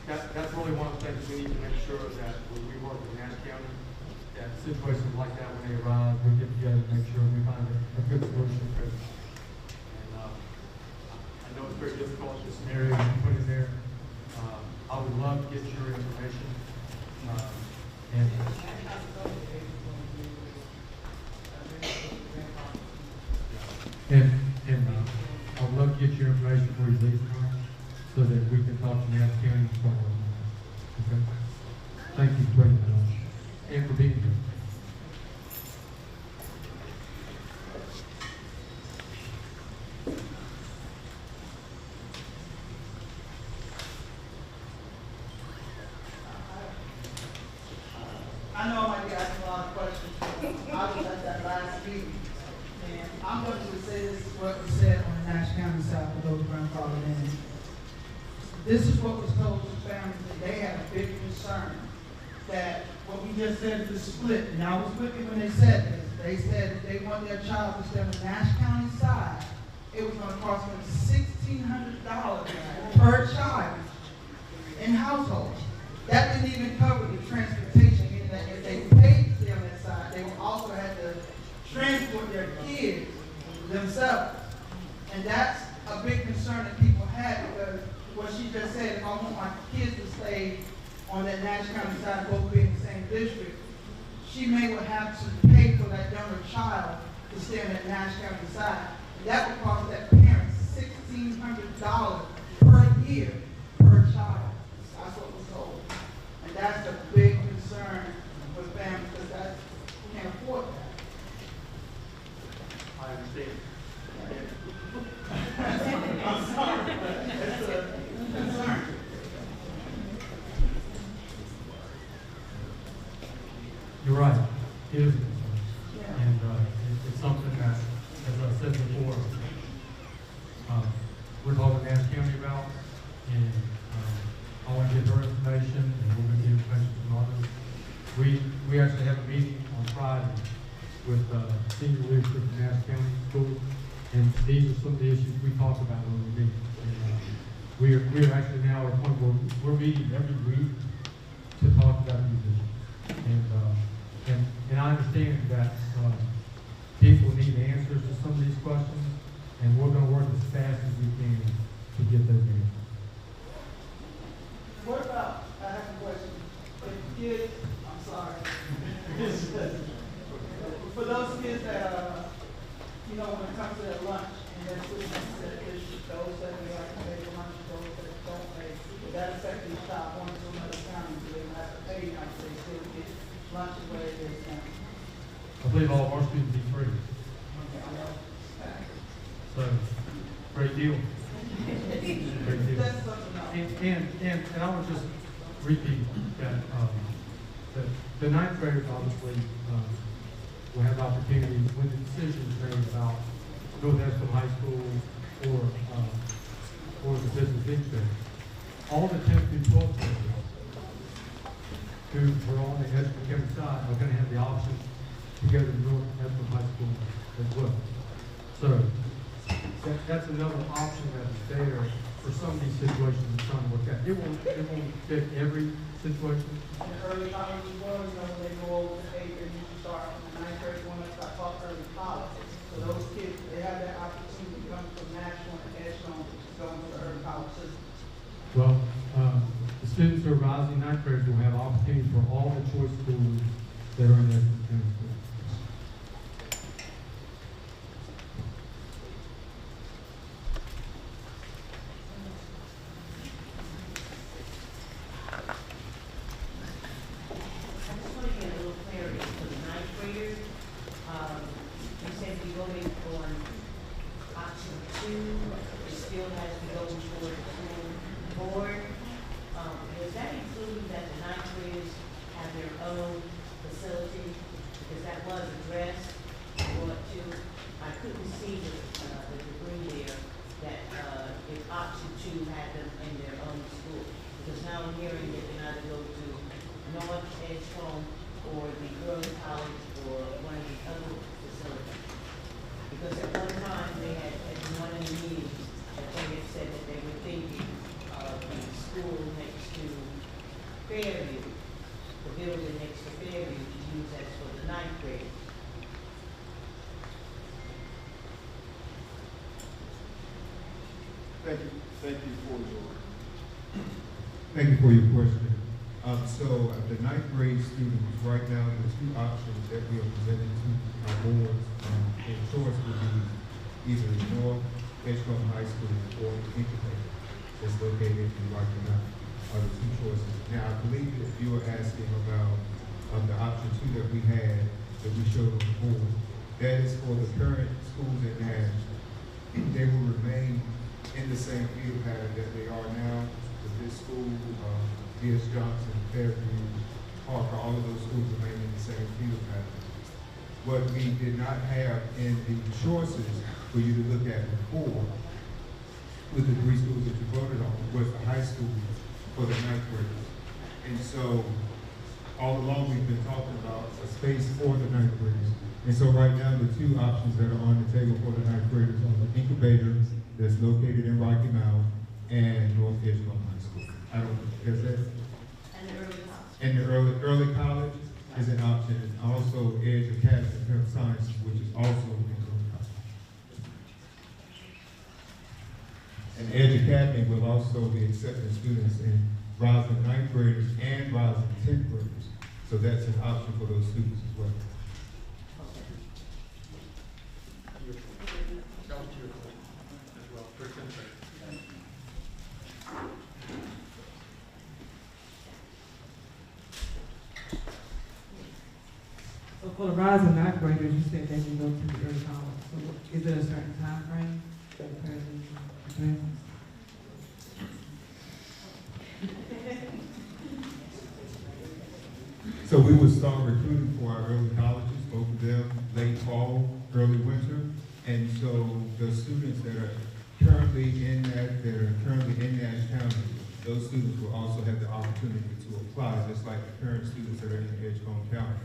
Speaker 1: That's really one of the things we need to make sure that when we work with Nash County, that situations like that, when they arise, we get together to make sure we find a good solution for it. And I know it's very difficult, the scenario you put in there. I would love to get your information. And I would love to get your information before you leave tonight, so that we can talk to Nash County tomorrow. Okay? Thank you for bringing that on, and for being here.
Speaker 9: I know I might be asking a lot of questions. I was at that last meeting. And I'm going to say this is what was said on the Nash County side for those grandfathered in. This is what was told to families, that they had a big concern that what we just said is the split. And I was with you when they said this. They said if they want their child to stay on the Nash County side, it was going to cost them $1,600 per child in households. That didn't even cover the transportation, meaning that if they paid to stay on that side, they would also have to transport their kids themselves. And that's a big concern that people had, because what she just said, if I want my kids to stay on that Nash County side, both be in the same district, she may well have to pay for that younger child to stay on that Nash County side. And that would cost that parent $1,600 per year per child. That's what was told. And that's a big concern with families, because that we can't afford that.
Speaker 1: I understand.
Speaker 9: I'm sorry, but it's a concern.
Speaker 1: You're right. It is a concern. And it's something that, as I said before, we're talking to Nash County about, and I want to get her information, and we're going to get information from others. We actually have a meeting on Friday with senior leadership in Nash County Schools, and these are some of the issues we talked about when we meet. And we're actually now at a point where we're meeting every week to talk about these issues. And I understand that, people need answers to some of these questions, and we're gonna work as fast as we can to get those answers.
Speaker 9: What about, I have a question, if kids, I'm sorry. For those kids that, you know, when it comes to their lunch, and their food, those that we are to pay for lunch, those that don't pay, would that affect the child going to another county, so they don't have to pay, like, they still get lunch where it is now?
Speaker 1: I believe all of our students eat free, so, great deal. Great deal.
Speaker 9: That's something else.
Speaker 1: And I would just repeat that, the ninth graders obviously, will have opportunities when the decision is made about North Edgecombe High School or the business district. All the 10th through 12th graders who are on the Edgecombe County side are going to have the option to go to North Edgecombe High School as well. So that's another option that is there for some of these situations we're trying to work out. It won't fit every situation.
Speaker 9: In the early college as well, you know, when they go over to 8th and you start from the 9th grade, when they start taught early college. So those kids, they have that opportunity to come from National and Edgecombe to go into the early college system.
Speaker 1: Well, the students who are rising ninth graders will have opportunities for all the choice schools that are in Edgecombe County Schools.
Speaker 12: Thank you for your question. So the ninth grade students, right now, the two options that we are presenting to our boards, their choice would be either North Edgecombe High School or the incubator that's located in Rocky Mount are the two choices. Now, I believe that you were asking about the option two that we had, that we showed on the board. That is for the current schools in Nash. They will remain in the same field pattern that they are now. With this school, D.S. Johnson, Fairview, Parker, all of those schools remain in the same field pattern. What we did not have in the choices for you to look at before, with the three schools that you voted on, was the high school for the ninth graders. And so, all along we've been talking about a space for the ninth graders. And so right now, the two options that are on the table for the ninth graders are the incubator that's located in Rocky Mount and North Edgecombe High School. I don't know, is that?
Speaker 5: And the early college.
Speaker 12: And the early college is an option, and also Edge Academy of Health Sciences, which is also in early college. And Edge Academy will also be accepting students in rising ninth graders and rising 10th graders. So that's an option for those students as well.
Speaker 9: So for the rising ninth graders, you said they can go to the early college. So is there a certain time frame that the person is?
Speaker 12: So we would start recruiting for our early colleges, both of them, late fall, early winter. And so the students that are currently in Nash County, those students will also have the opportunity to apply, just like the current students that are in Edgecombe County.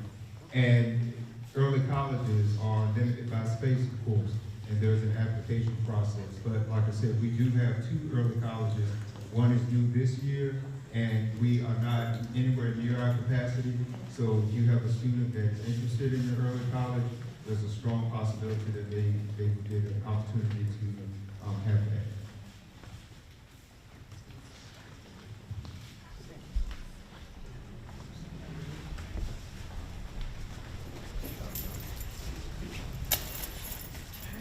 Speaker 12: And early colleges are limited by space, of course. and there's an application process. But like I said, we do have 2 early colleges. One is due this year, and we are not anywhere near our capacity. So if you have a student that's interested in the early college, there's a strong possibility that they would get an opportunity to have that.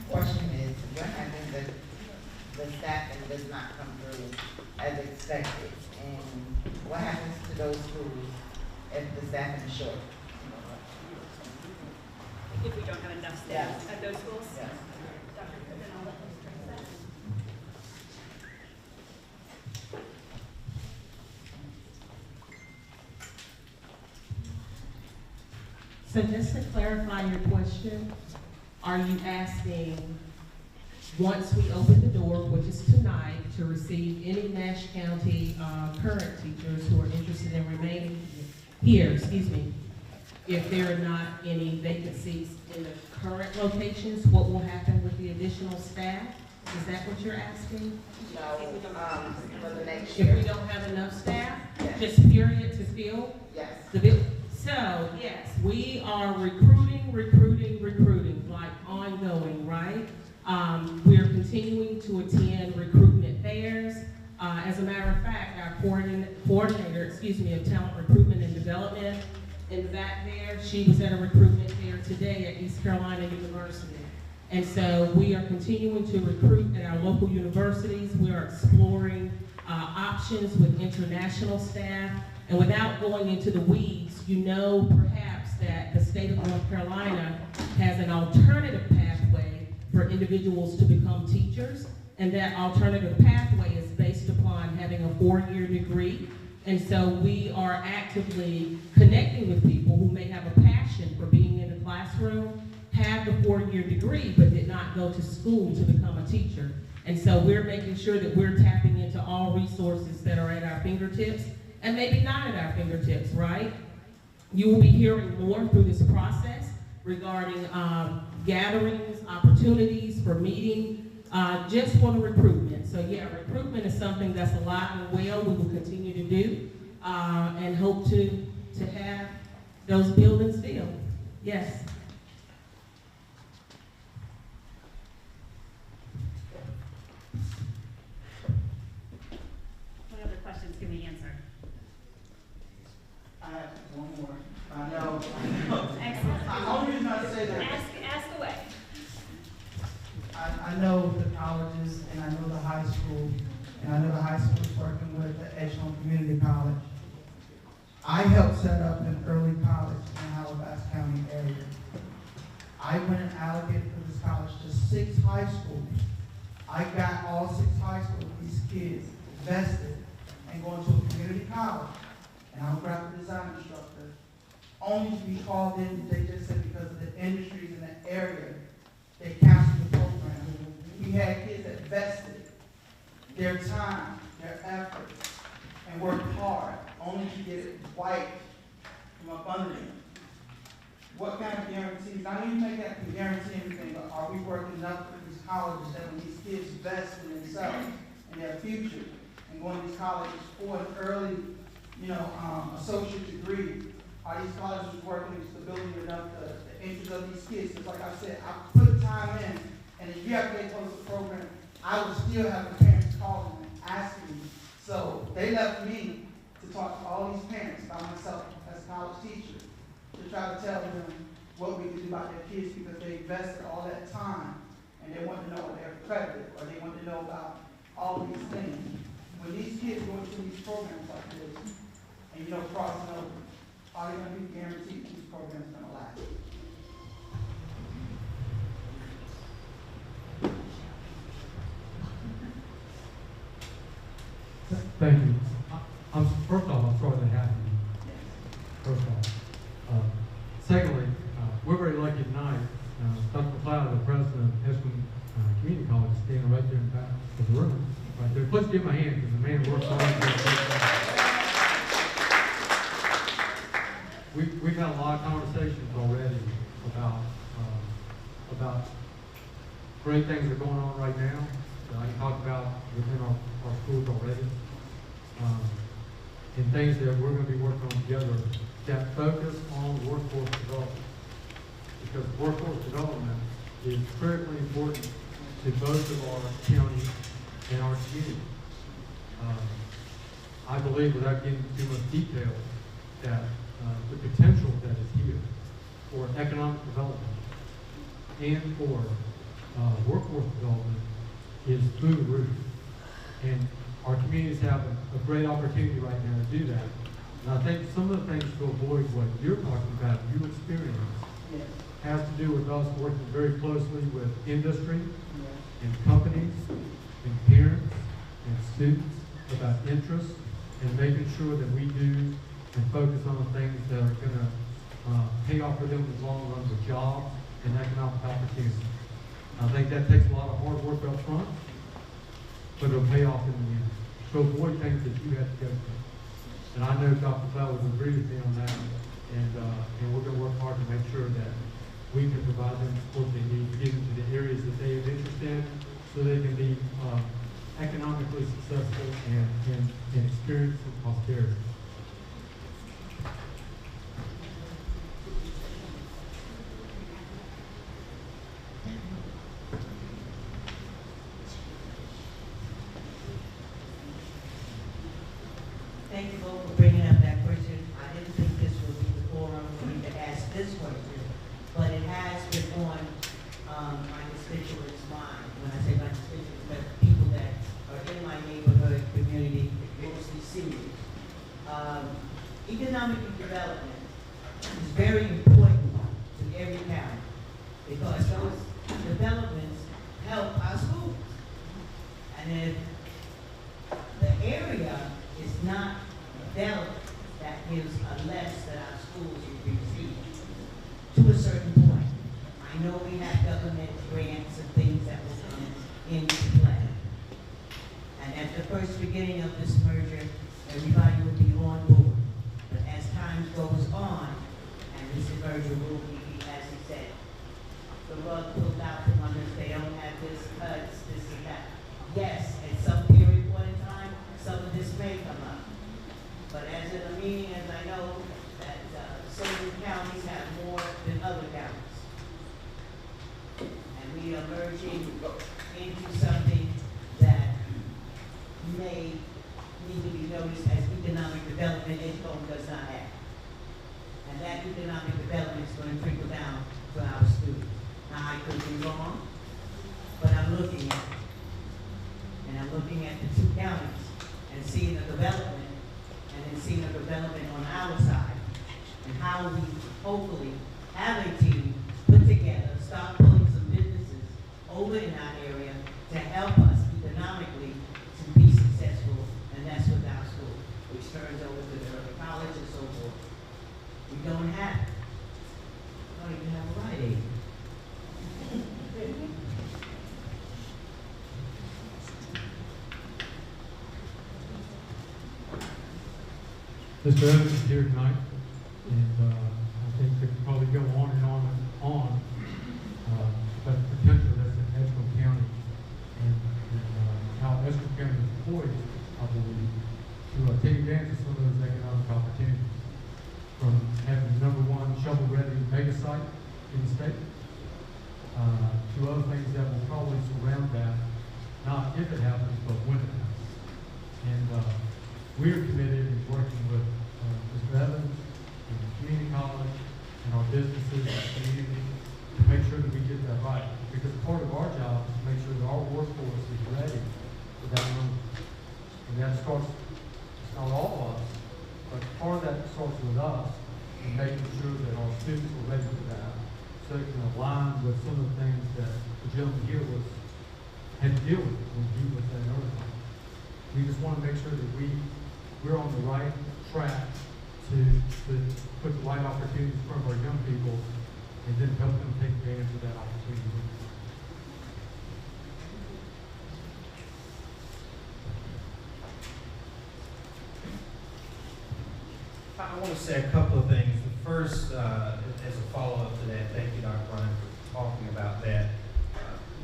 Speaker 13: Question is, what happens if the staffing does not come through as expected? And what happens to those schools if the staffing is short?
Speaker 6: If we don't have enough staff at those schools?
Speaker 13: Yes.
Speaker 6: Dr. Then I'll let Mr. Smith.
Speaker 10: So just to clarify your question, are you asking, once we open the door, which is tonight, to receive any Nash County current teachers who are interested in remaining here, if there are not any vacancies in the current locations, what will happen with the additional staff? Is that what you're asking?
Speaker 13: No, for the next
Speaker 10: If
Speaker 13: year.
Speaker 10: we don't have enough staff,
Speaker 13: Yes.
Speaker 10: just period to fill
Speaker 13: Yes.
Speaker 10: the bill? So, yes, we are recruiting, like ongoing, right? We're continuing to attend recruitment fairs. As a matter of fact, our coordinator, of talent recruitment and development in the back there, she was at a recruitment fair today at East Carolina University. And so we are continuing to recruit at our local universities. We are exploring options with international staff. And without going into the weeds, you know perhaps that the state of North Carolina has an alternative pathway for individuals to become teachers. And that alternative pathway is based upon having a 4-year degree. And so we are actively connecting with people who may have a passion for being in the classroom, have the 4-year degree, but did not go to school to become a teacher. And so we're making sure that we're tapping into all resources that are at our fingertips, and maybe not at our fingertips, right? You will be hearing more through this process regarding gatherings, opportunities for meeting, just for the recruitment. So yeah, recruitment is something that's alive and well. We will continue to do, and hope to have those buildings filled. Yes.
Speaker 6: What other questions can we answer?
Speaker 9: I have one more. I know.
Speaker 6: Excellent.
Speaker 9: The only reason I say that,
Speaker 6: Ask away.
Speaker 9: I know the colleges and I know the high school, and I know the high school is working with the Edgemont Community College. I helped set up an early college in the Halifax County area. I went and allocated for this college to 6 high schools. I got all 6 high schools, these kids vested and going to a community college. And I'm a graphic design instructor, only to be called in, they just said because of the industries in the area, they canceled the program. We had kids that vested their time, their effort, and worked hard, only to get it wiped from up under them. What kind of guarantees, I know you may not can guarantee anything, but are we working enough with these colleges that when these kids vest in themselves and their future, and going to these colleges for an early, associate degree, are these colleges working in stability enough the interest of these kids? Because like I said, I put time in, and if you have to get close to the program, I would still have the parents calling and asking me. So they left me to talk to all these parents by myself as a college teacher, to try to tell them what we could do about their kids, because they invested all that time, and they want to know if they're accredited, or they want to know about all these things. When these kids go into these programs like this, and crossing over, are they going to be guaranteed these programs are going to last?
Speaker 1: Thank you. First off, I'm sorry that happened. First off. Secondly, we're very lucky tonight. Dr. McLeod, the president of Edgemont Community College, is standing right there in the back of the room. Right there. Please give him a hand, because the man works hard. We've had a lot of conversations already about great things are going on right now. I talked about within our schools already. And things that we're going to be working on together that focus on workforce development. Because workforce development is critically important to both of our counties and our community. I believe, without getting too much detail, that the potential that is here for economic development and for workforce development is through the roof. And our communities have a great opportunity right now to do that. And I think some of the things to avoid what you're talking about, you experience, has to do with us working very closely with industry and companies and parents and students about interests and making sure that we do and focus on the things that are going to pay off for them in the long run with jobs and economic opportunity. I think that takes a lot of hard work up front, but it'll pay off in the end. So avoid things that you have to go through. And I know Dr. Bell would agree with me on that, and we're going to work hard to make sure that we can provide them the support they need to get into the areas that they have interest in, so they can be economically successful and experience some prosperity.
Speaker 5: Thank you both for bringing up that question. I didn't think this would be the forum for me to ask this question, but it has been on my constituents' mind. When I say my constituents, but people that are in my neighborhood, community, mostly seniors. Economic development is very important to every county because those developments help our schools. And if the area is not developed, that gives a less that our schools will receive to a certain point. I know we have government grants and things that will come into play. And at the first beginning of this merger, everybody will be on board. But as time goes on, and this merger will be, as he said, the rug pulled out from under us, they don't have this, cuts, this and that. Yes, at some period point in time, some of this may come up. But as in a meeting, as I know, that certain counties have more than other counties. And we are merging into something that may need to be noticed as economic development Edgecombe does not have. And that economic development is going to trickle down to our students. Now, I could be wrong, but I'm looking at it. And I'm looking at the two counties and seeing the development, and then seeing the development on our side, and how we hopefully have a team put together, start pulling some businesses over in our area to help us economically to be successful, and that's with our school, which turns over to the early college and so forth. We don't have it. We don't even have a Rite Aid.
Speaker 1: Mr. Evans is here tonight, and I think we could probably go on and on and on about the potential that's in Edgecombe County and how Edgecombe County is poised, I believe, to take advantage of some of those economic opportunities, from having the #1 shovel-ready mega site in the state to other things that will probably surround that, not if it happens, but when it happens. And we're committed in working with Mr. Evans and the community college and our businesses and the community to make sure that we get that right. Because part of our job is to make sure that our workforce is ready for that moment. And that starts, it's not all of us, but part of that starts with us and making sure that our students are ready for that. So it can align with some of the things that the gentleman here had to deal with when he was at earlier. We just want to make sure that we're on the right track to put the right opportunities in front of our young people and then help them take advantage of that opportunity.
Speaker 2: I want to say a couple of things. The first, as a follow-up to that, thank you, Dr. Ryan, for talking about that.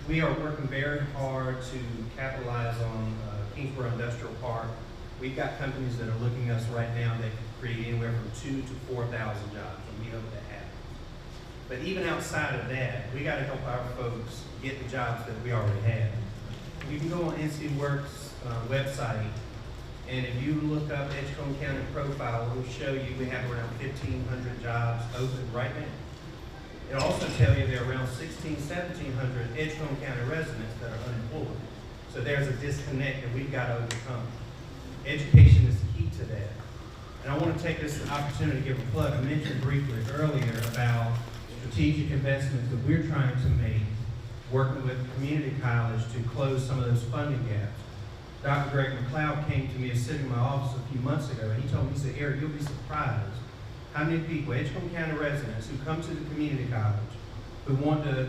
Speaker 2: we are working very hard to capitalize on Kingsborough Industrial Park. We've got companies that are looking at us right now that can create anywhere from 2,000 to 4,000 jobs, and we hope that happens. But even outside of that, we got to help our folks get the jobs that we already have. You can go on NC Works website, and if you look up Edgecombe County profile, it will show you we have around 1,500 jobs open right now. It'll also tell you there are around 1,700 Edgecombe County residents that are unemployed. So there's a disconnect that we've got to overcome. Education is the key to that. And I want to take this opportunity to give a plug. I mentioned briefly earlier about strategic investments that we're trying to make, working with community college to close some of those funding gaps. Dr. Greg McLeod came to me and sitting in my office a few months ago, and he told me, he said, Eric, you'll be surprised how many people, Edgecombe County residents, who come to the community college, who want to,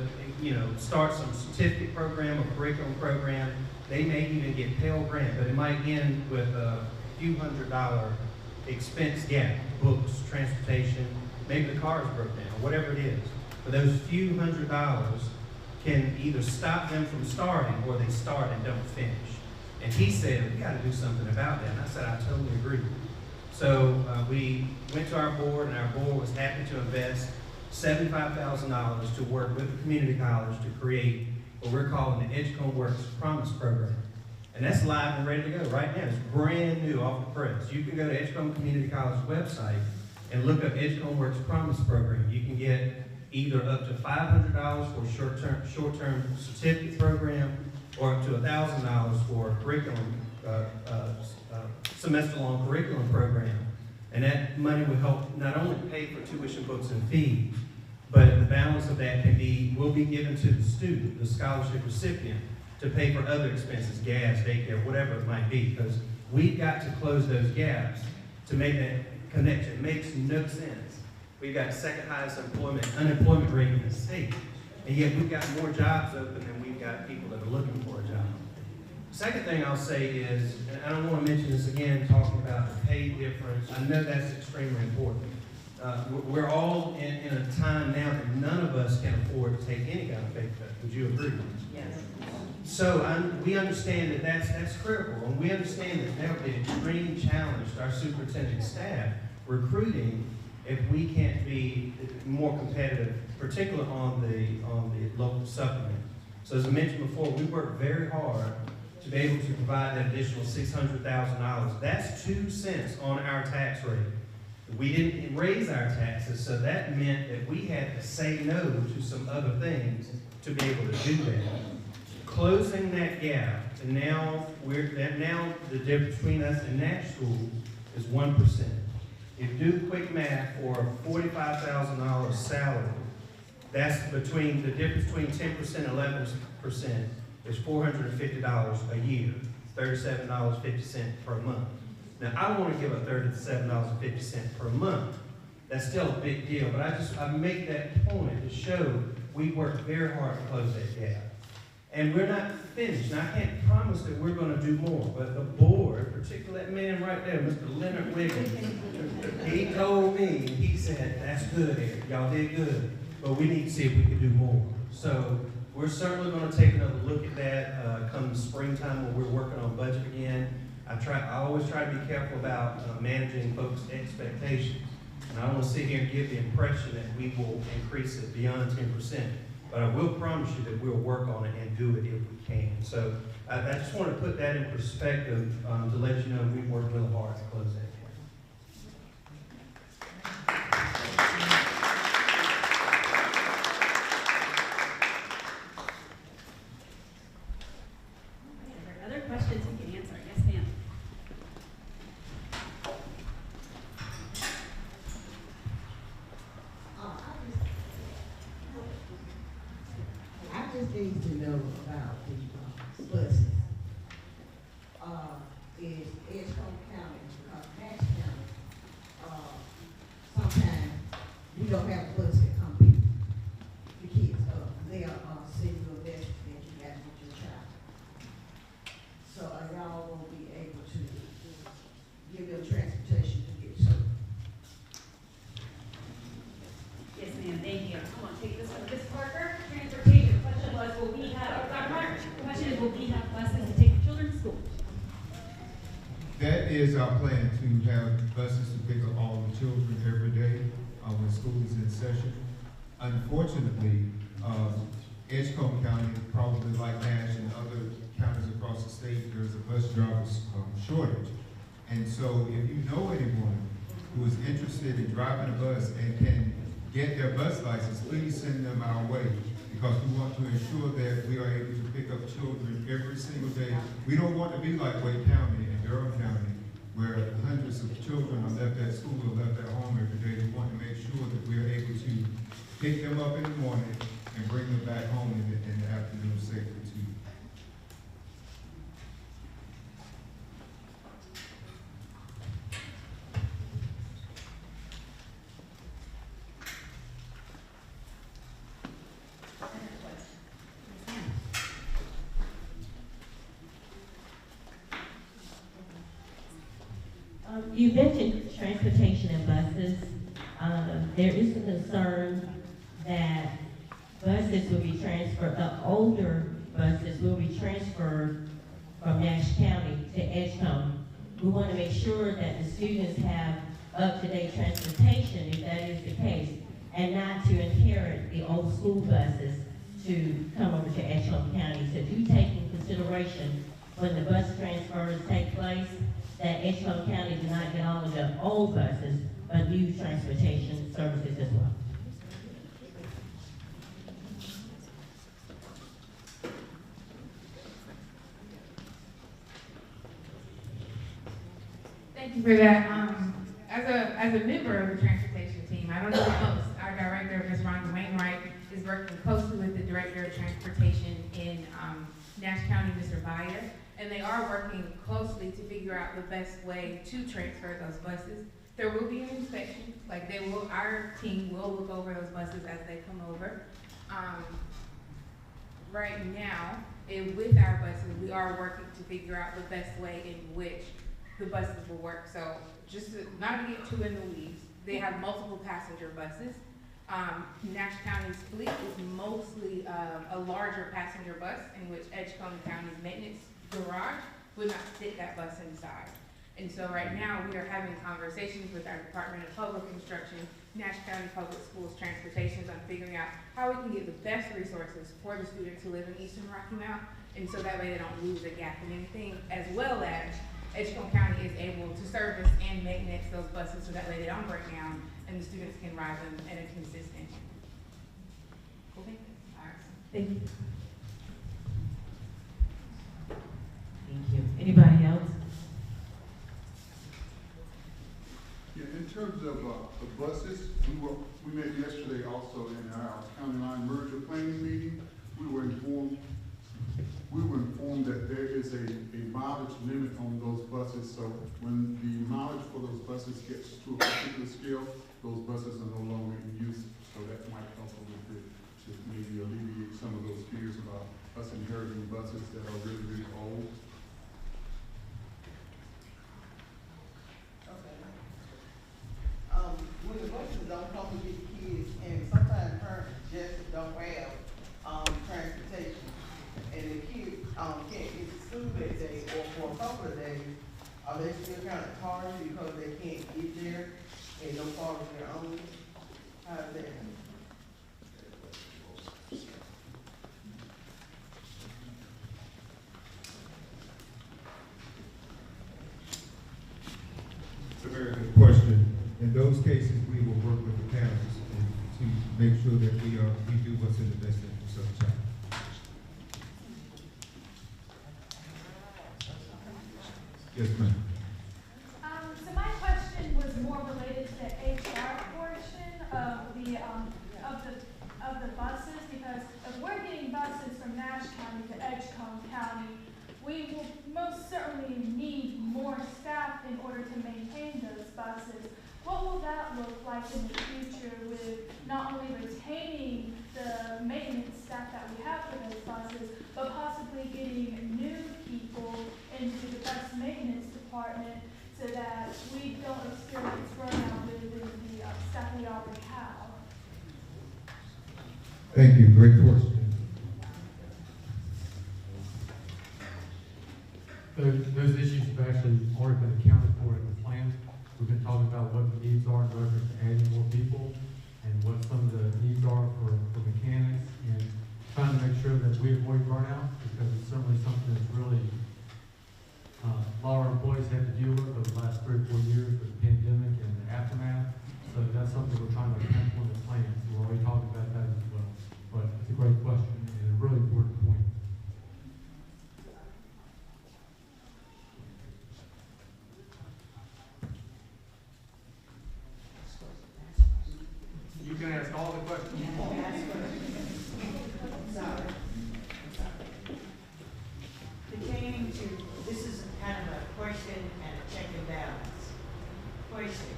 Speaker 2: start some certificate program or curriculum program. They may even get Pell Grant, but it might end with a few $100 expense gap, books, transportation, maybe the car is broke down, or whatever it is. But those few $100 can either stop them from starting, or they start and don't finish. And he said, we got to do something about that. And I said, I totally agree. So we went to our board, and our board was happy to invest $75,000 to work with the community college to create what we're calling the Edgecombe Works Promise Program. And that's live and ready to go right now. It's brand new off the press. You can go to Edgecombe Community College's website and look up Edgecombe Works Promise Program. You can get either up to $500 for a short-term certificate program, or up to $1,000 for a curriculum, semester-long curriculum program. And that money will help not only pay for tuition, books, and fees, but the balance of that will be given to the student, the scholarship recipient, to pay for other expenses, gas, daycare, whatever it might be, because we've got to close those gaps to make that connection. It makes no sense. We've got the second highest unemployment rate in the state, and yet we've got more jobs open than we've got people that are looking for a job. Second thing I'll say is, and I don't want to mention this again, talking about the pay difference. I know that's extremely important. We're all in a time now that none of us can afford to take any kind of pay cut. Would you agree?
Speaker 5: Yes.
Speaker 2: So we understand that that's critical, and we understand that there will be an extreme challenge to our superintendent staff recruiting if we can't be more competitive, particularly on the local supplement. So as I mentioned before, we work very hard to be able to provide that additional $600,000. That's 2 cents on our tax rate. We didn't raise our taxes, so that meant that we had to say no to some other things to be able to do that. Closing that gap, and now the difference between us and Nash School is 1%. If you do quick math for a $45,000 salary, that's the difference between 10% and 11% is $450 a year, $37.50 per month. Now, I want to give a $37.50 per month. That's still a big deal, but I make that point to show we work very hard to close that gap. And we're not finished. Now, I can't promise that we're going to do more, but the board, particularly that man right there, Mr. Leonard Wiggins, he told me, he said, that's good, Eric. Y'all did good, but we need to see if we can do more. So we're certainly going to take another look at that come springtime when we're working on budget again. I always try to be careful about managing folks' expectations. And I don't want to sit here and give the impression that we will increase it beyond 10%. But I will promise you that we'll work on it and do it if we can. So I just want to put that in perspective to let you know we've worked really hard to close that gap.
Speaker 6: Are there other questions you can answer? Yes, ma'am.
Speaker 14: I just need to know about the buses. Is Edgecombe County, Nash County, sometimes we don't have a bus that come pick the kids up. They are single investment that you got with your child. So are y'all gonna be able to give them transportation to get to?
Speaker 6: Yes, ma'am, thank you. I'm going to take this one. Ms. Parker, transportation. The question was, will we have
Speaker 12: That is our plan, to have buses to pick up all the children every day when school is in session. Unfortunately, Edgecombe County, probably like Nash and other counties across the state, there's a bus driver shortage. And so if you know anyone who is interested in driving a bus and can get their bus license, please send them our way, because we want to ensure that we are able to pick up children every single day. We don't want to be like Wake County and Durham County, where hundreds of children are left at school or left at home every day. We want to make sure that we are able to pick them up in the morning and bring them back home in the afternoon safely too.
Speaker 10: You mentioned transportation and buses. There is a concern that buses will be transferred, the older buses will be transferred from Nash County to Edgecombe. We want to make sure that the students have up-to-date transportation, if that is the case, and not to inherit the old school buses to come over to Edgecombe County. So do take in consideration when the bus transfers take place, that Edgecombe County do not get all of the old buses, but new transportation services as well.
Speaker 3: Thank you for that. As a member of the transportation team, I don't know the most. Our director, Ms. Rhonda Wainwright, is working closely with the director of transportation in Nash County, Mr. Byer, and they are working closely to figure out the best way to transfer those buses. There will be an inspection, like our team will look over those buses as they come over. Right now, with our buses, we are working to figure out the best way in which the buses will work. So just not to get too in the weeds, they have multiple passenger buses. Nash County's fleet is mostly a larger passenger bus in which Edgecombe County's maintenance garage would not fit that bus inside. And so right now we are having conversations with our Department of Public Instruction, Nash County Public Schools Transportation, on figuring out how we can get the best resources for the students who live in Eastern Rocky Mount, and so that way they don't lose a gap in anything, as well as Edgecombe County is able to service and maintenance those buses so that way they don't break down and the students can ride them in a consistent. Okay. All right.
Speaker 10: Thank you. Thank you. Anybody else?
Speaker 4: Yeah, in terms of the buses, we met yesterday also in our county line merger planning meeting. We were informed that there is a mileage limit on those buses. So when the mileage for those buses gets to a particular scale, those buses are no longer in use. So that might help a little bit to maybe alleviate some of those fears about us inheriting buses that are really, really old.
Speaker 7: When the buses don't come to get the kids, and sometimes parents just don't have transportation, and the kids can't get to school that day or for a couple of days, are they still kind of tardy because they can't get there and no fault of their own? How's that?
Speaker 12: It's a very good question. In those cases, we will work with the parents to make sure that we do what's in the best interest of the child. Yes, ma'am.
Speaker 15: So my question was more related to the HR portion of the buses, because if we're getting buses from Nash County to Edgecombe County, we will most certainly need more staff in order to maintain those buses. What will that look like in the future with not only retaining the maintenance staff that we have for those buses, but possibly getting new people into the bus maintenance department so that we don't experience burnout with the staff we already have?
Speaker 12: Thank you. Great question.
Speaker 1: Those issues have actually already been accounted for in the plan. We've been talking about what the needs are in regards to adding more people and what some of the needs are for mechanics, and trying to make sure that we avoid burnout, because it's certainly something that's really a lot of our employees had to deal with over the last 3 or 4 years with the pandemic and the aftermath. So that's something we're trying to account for in the plan. So we're already talking about that as well. But it's a great question and a really important point. You can ask all the questions you want.
Speaker 5: Sorry. Pertaining to, this is kind of a question and a check and balance. Question,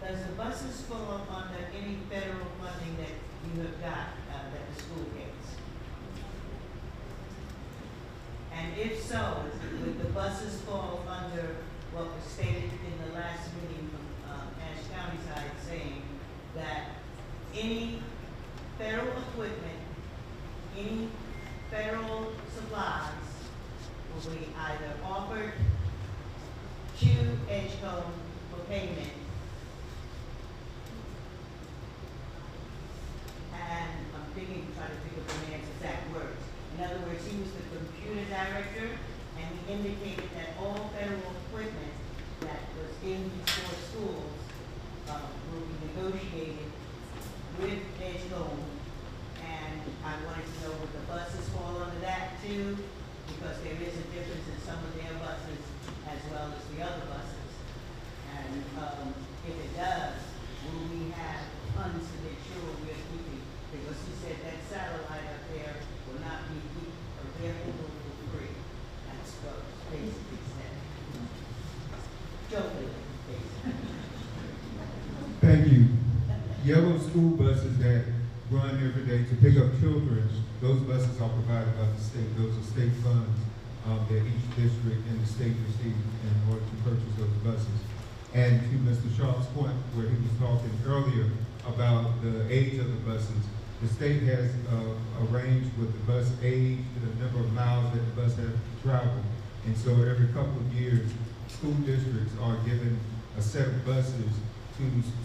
Speaker 5: does the buses fall up under any federal funding that you have got, that the school gets? And if so, would the buses fall under what was stated in the last meeting from Nash County side, saying that any federal equipment, any federal supplies will be either offered to Edgecombe for payment, and I'm trying to think of the man's exact words. In other words, he was the computer director, and he indicated that all federal equipment that was in these 4 schools will be negotiated with Edgecombe, and I wanted to know would the buses fall under that too, because there is a difference in some of their buses as well as the other buses. And if it does, will we have funds to make sure we're keeping, because he said that satellite up there will not be available for free. That's what basically said. Jokingly, basically.
Speaker 12: Thank you. Yellow school buses that run every day to pick up children, those buses are provided by the state. Those are state funds that each district and the state receive in order to purchase those buses. And to Mr. Sharp's point, where he was talking earlier about the age of the buses, the state has arranged with the bus age to the number of miles that the bus has to travel. And so every couple of years, school districts are given a set of buses to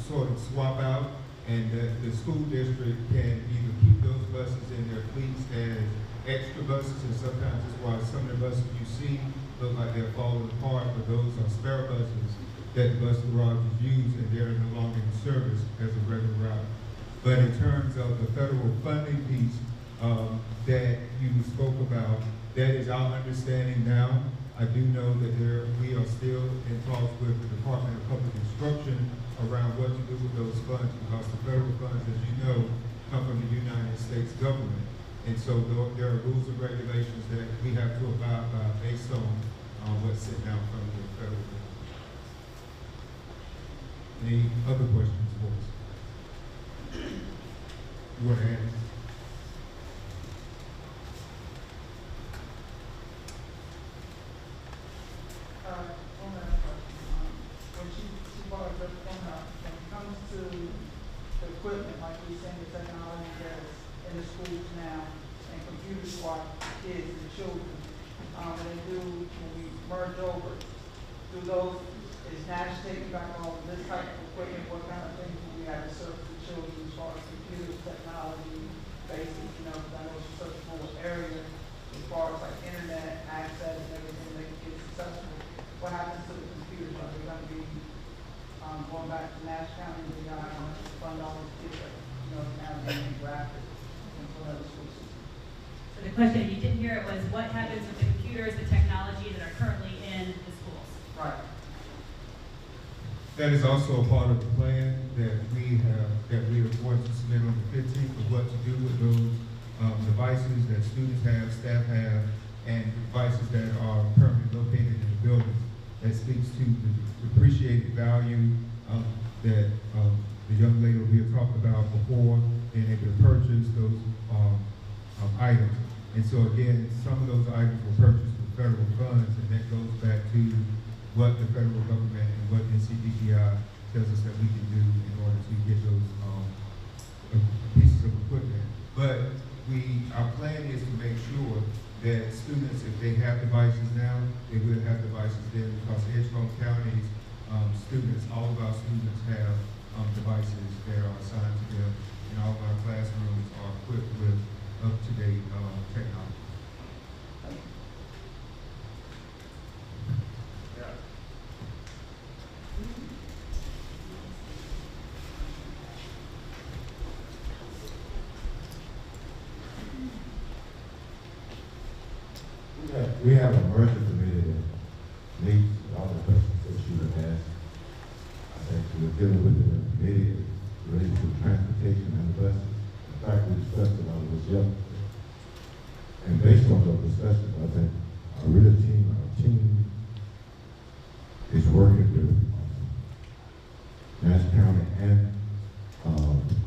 Speaker 12: sort of swap out, and the school district can either keep those buses in their fleets as extra buses, and sometimes that's why some of the buses you see look like they're falling apart, but those are spare buses that the bus garages use, and they're no longer in service as a regular route. But in terms of the federal funding piece that you spoke about, that is our understanding now. I do know that we are still in talks with the Department of Public Instruction around what to do with those funds, because the federal funds, as you know, come from the United States government. And so there are rules and regulations that we have to abide by based on what's sitting out from the federal government. Any other questions for us? You want to add?
Speaker 9: When it comes to the equipment, like we're saying, the technology that's in the schools now, and computers for our kids and children, when we merge over, do those, is Nash taking back all of this type of equipment? What kind of things do we have to serve the children as far as computers, technology, basic, because I know it's such a small area, as far as like internet access and everything they can get successful. What happens to the computers? Are they going to be going back to Nash County, we got to fund all these kids that, now being graphic and for other school systems?
Speaker 6: So the question, you didn't hear it, was what happens with the computers, the technology that are currently in the schools?
Speaker 9: Right.
Speaker 12: That is also a part of the plan that we are going to submit on the 15th of what to do with those devices that students have, staff have, and devices that are permanently located in the buildings. That speaks to the appreciated value that the young lady over here talked about before, being able to purchase those items. And so again, some of those items were purchased with federal funds, and that goes back to what the federal government and what NCDPI tells us that we can do in order to get those pieces of equipment. But our plan is to make sure that students, if they have devices now, they will have devices then, because County's students, all of our students have devices that are assigned to them, and all of our classrooms are equipped with up-to-date technology.
Speaker 11: We have a merger committee that meets all the questions that you have asked. I think we're dealing with it in the committee related to transportation and the buses. In fact, we discussed a lot of this yesterday. And based on those discussions, I think our team is working with Nash County and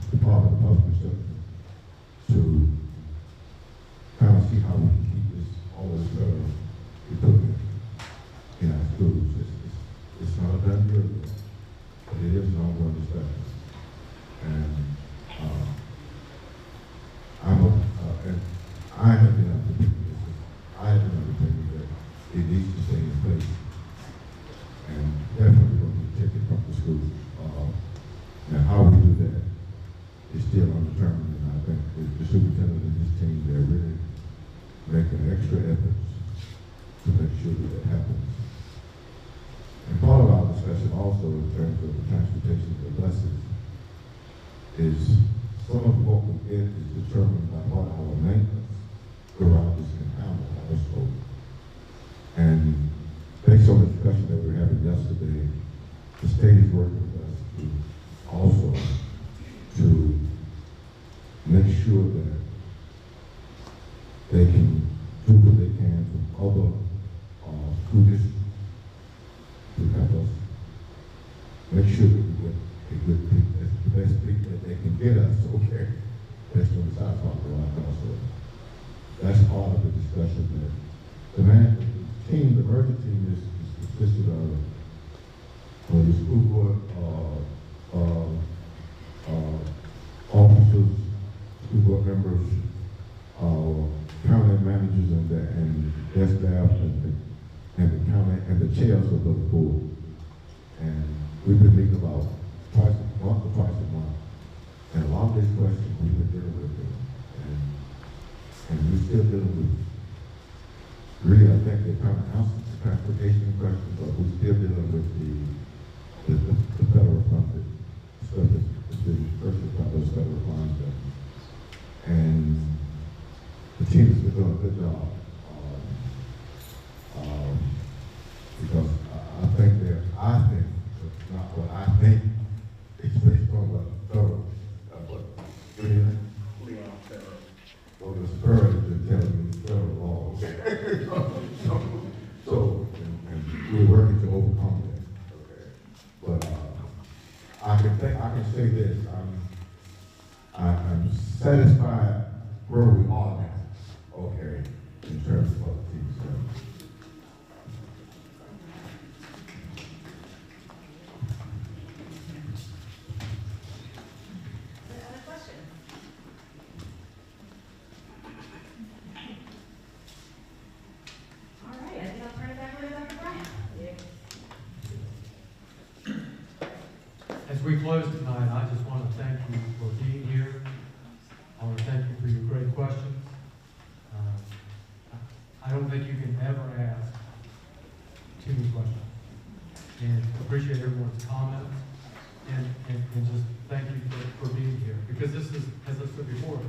Speaker 11: Department of Public Instruction to kind of see how we can keep this all this federal equipment in our schools. It's not a done deal yet, but it is an ongoing discussion. And I have been of the opinion that it needs to stay in place, and definitely going to take it from the schools. Now, how we do that is still undetermined, and I think the superintendent and his team, they're really making extra efforts to make sure that happens. And part of our discussion also in terms of the transportation of the buses is some of what we get is determined by what our maintenance garages can handle also. And based on the discussion that we were having yesterday, the state is working with us to also to make sure that they can do what they can from other school districts to help us make sure that we get a good pick, the best pick that they can get us, okay? Based on the size of the line also. That's part of the discussion that the merger team is consisted of the school board officers, school board members, county managers and their staff and the county and the chairs of those boards. And we've been meeting about once or twice a month. And a lot of these questions we've been dealing with them. And we're still dealing with, really, I think they kind of answered the transportation questions, but we're still dealing with the federal funded stuff that's been purchased by those federal funds. And the team has been doing a good job. Because I think, not what I think, it's based on what federal, well, the spirit is telling me it's federal law, okay? So, and we're working to overcome that, okay? But I can say this, I'm satisfied where we are now, okay, in terms of other teams.
Speaker 6: Other questions? All right, I think I'll turn it back over to Dr. Bryant.
Speaker 1: As we close tonight, I just want to thank you for being here. I want to thank you for your great questions. I don't think you can ever ask too many questions. And appreciate everyone's comments. And just thank you for being here. Because this is, as I said before,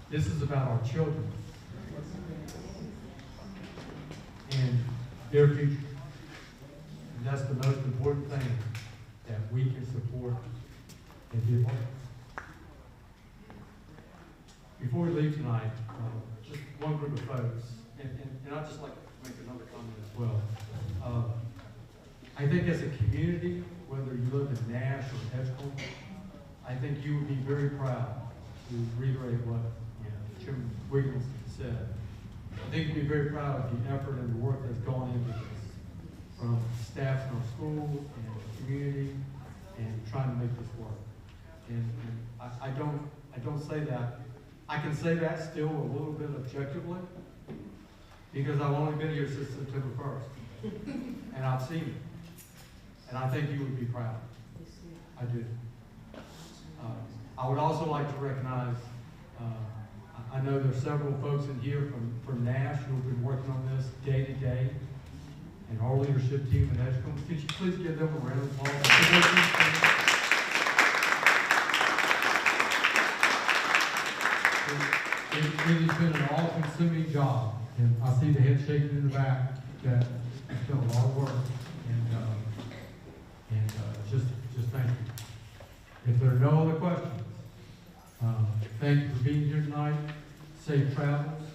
Speaker 1: this is about our children and their future. And that's the most important thing that we can support and be a part of. Before we leave tonight, just one group of folks, and I'd just like to make another comment as well. I think as a community, whether you live in Nash or Edgecombe, I think you would be very proud to reiterate what Chairman Wiggins said. I think you'd be very proud of the effort and the work that's gone into this, from staff in our school and the community, and trying to make this work. And I don't say that. I can say that still a little bit objectively, because I've only been here since September 1st, and I've seen it. and I think you would be proud. I do. I would also like to recognize, I know there's several folks in here from Nash who have been working on this day to day, and our leadership team at Edgecombe. Could you please give them a round of applause? It has been an all-consuming job, and I see the head shaking in the back. That it's been a lot of work, and just thank you. If there are no other questions, thank you for being here tonight. Safe travels.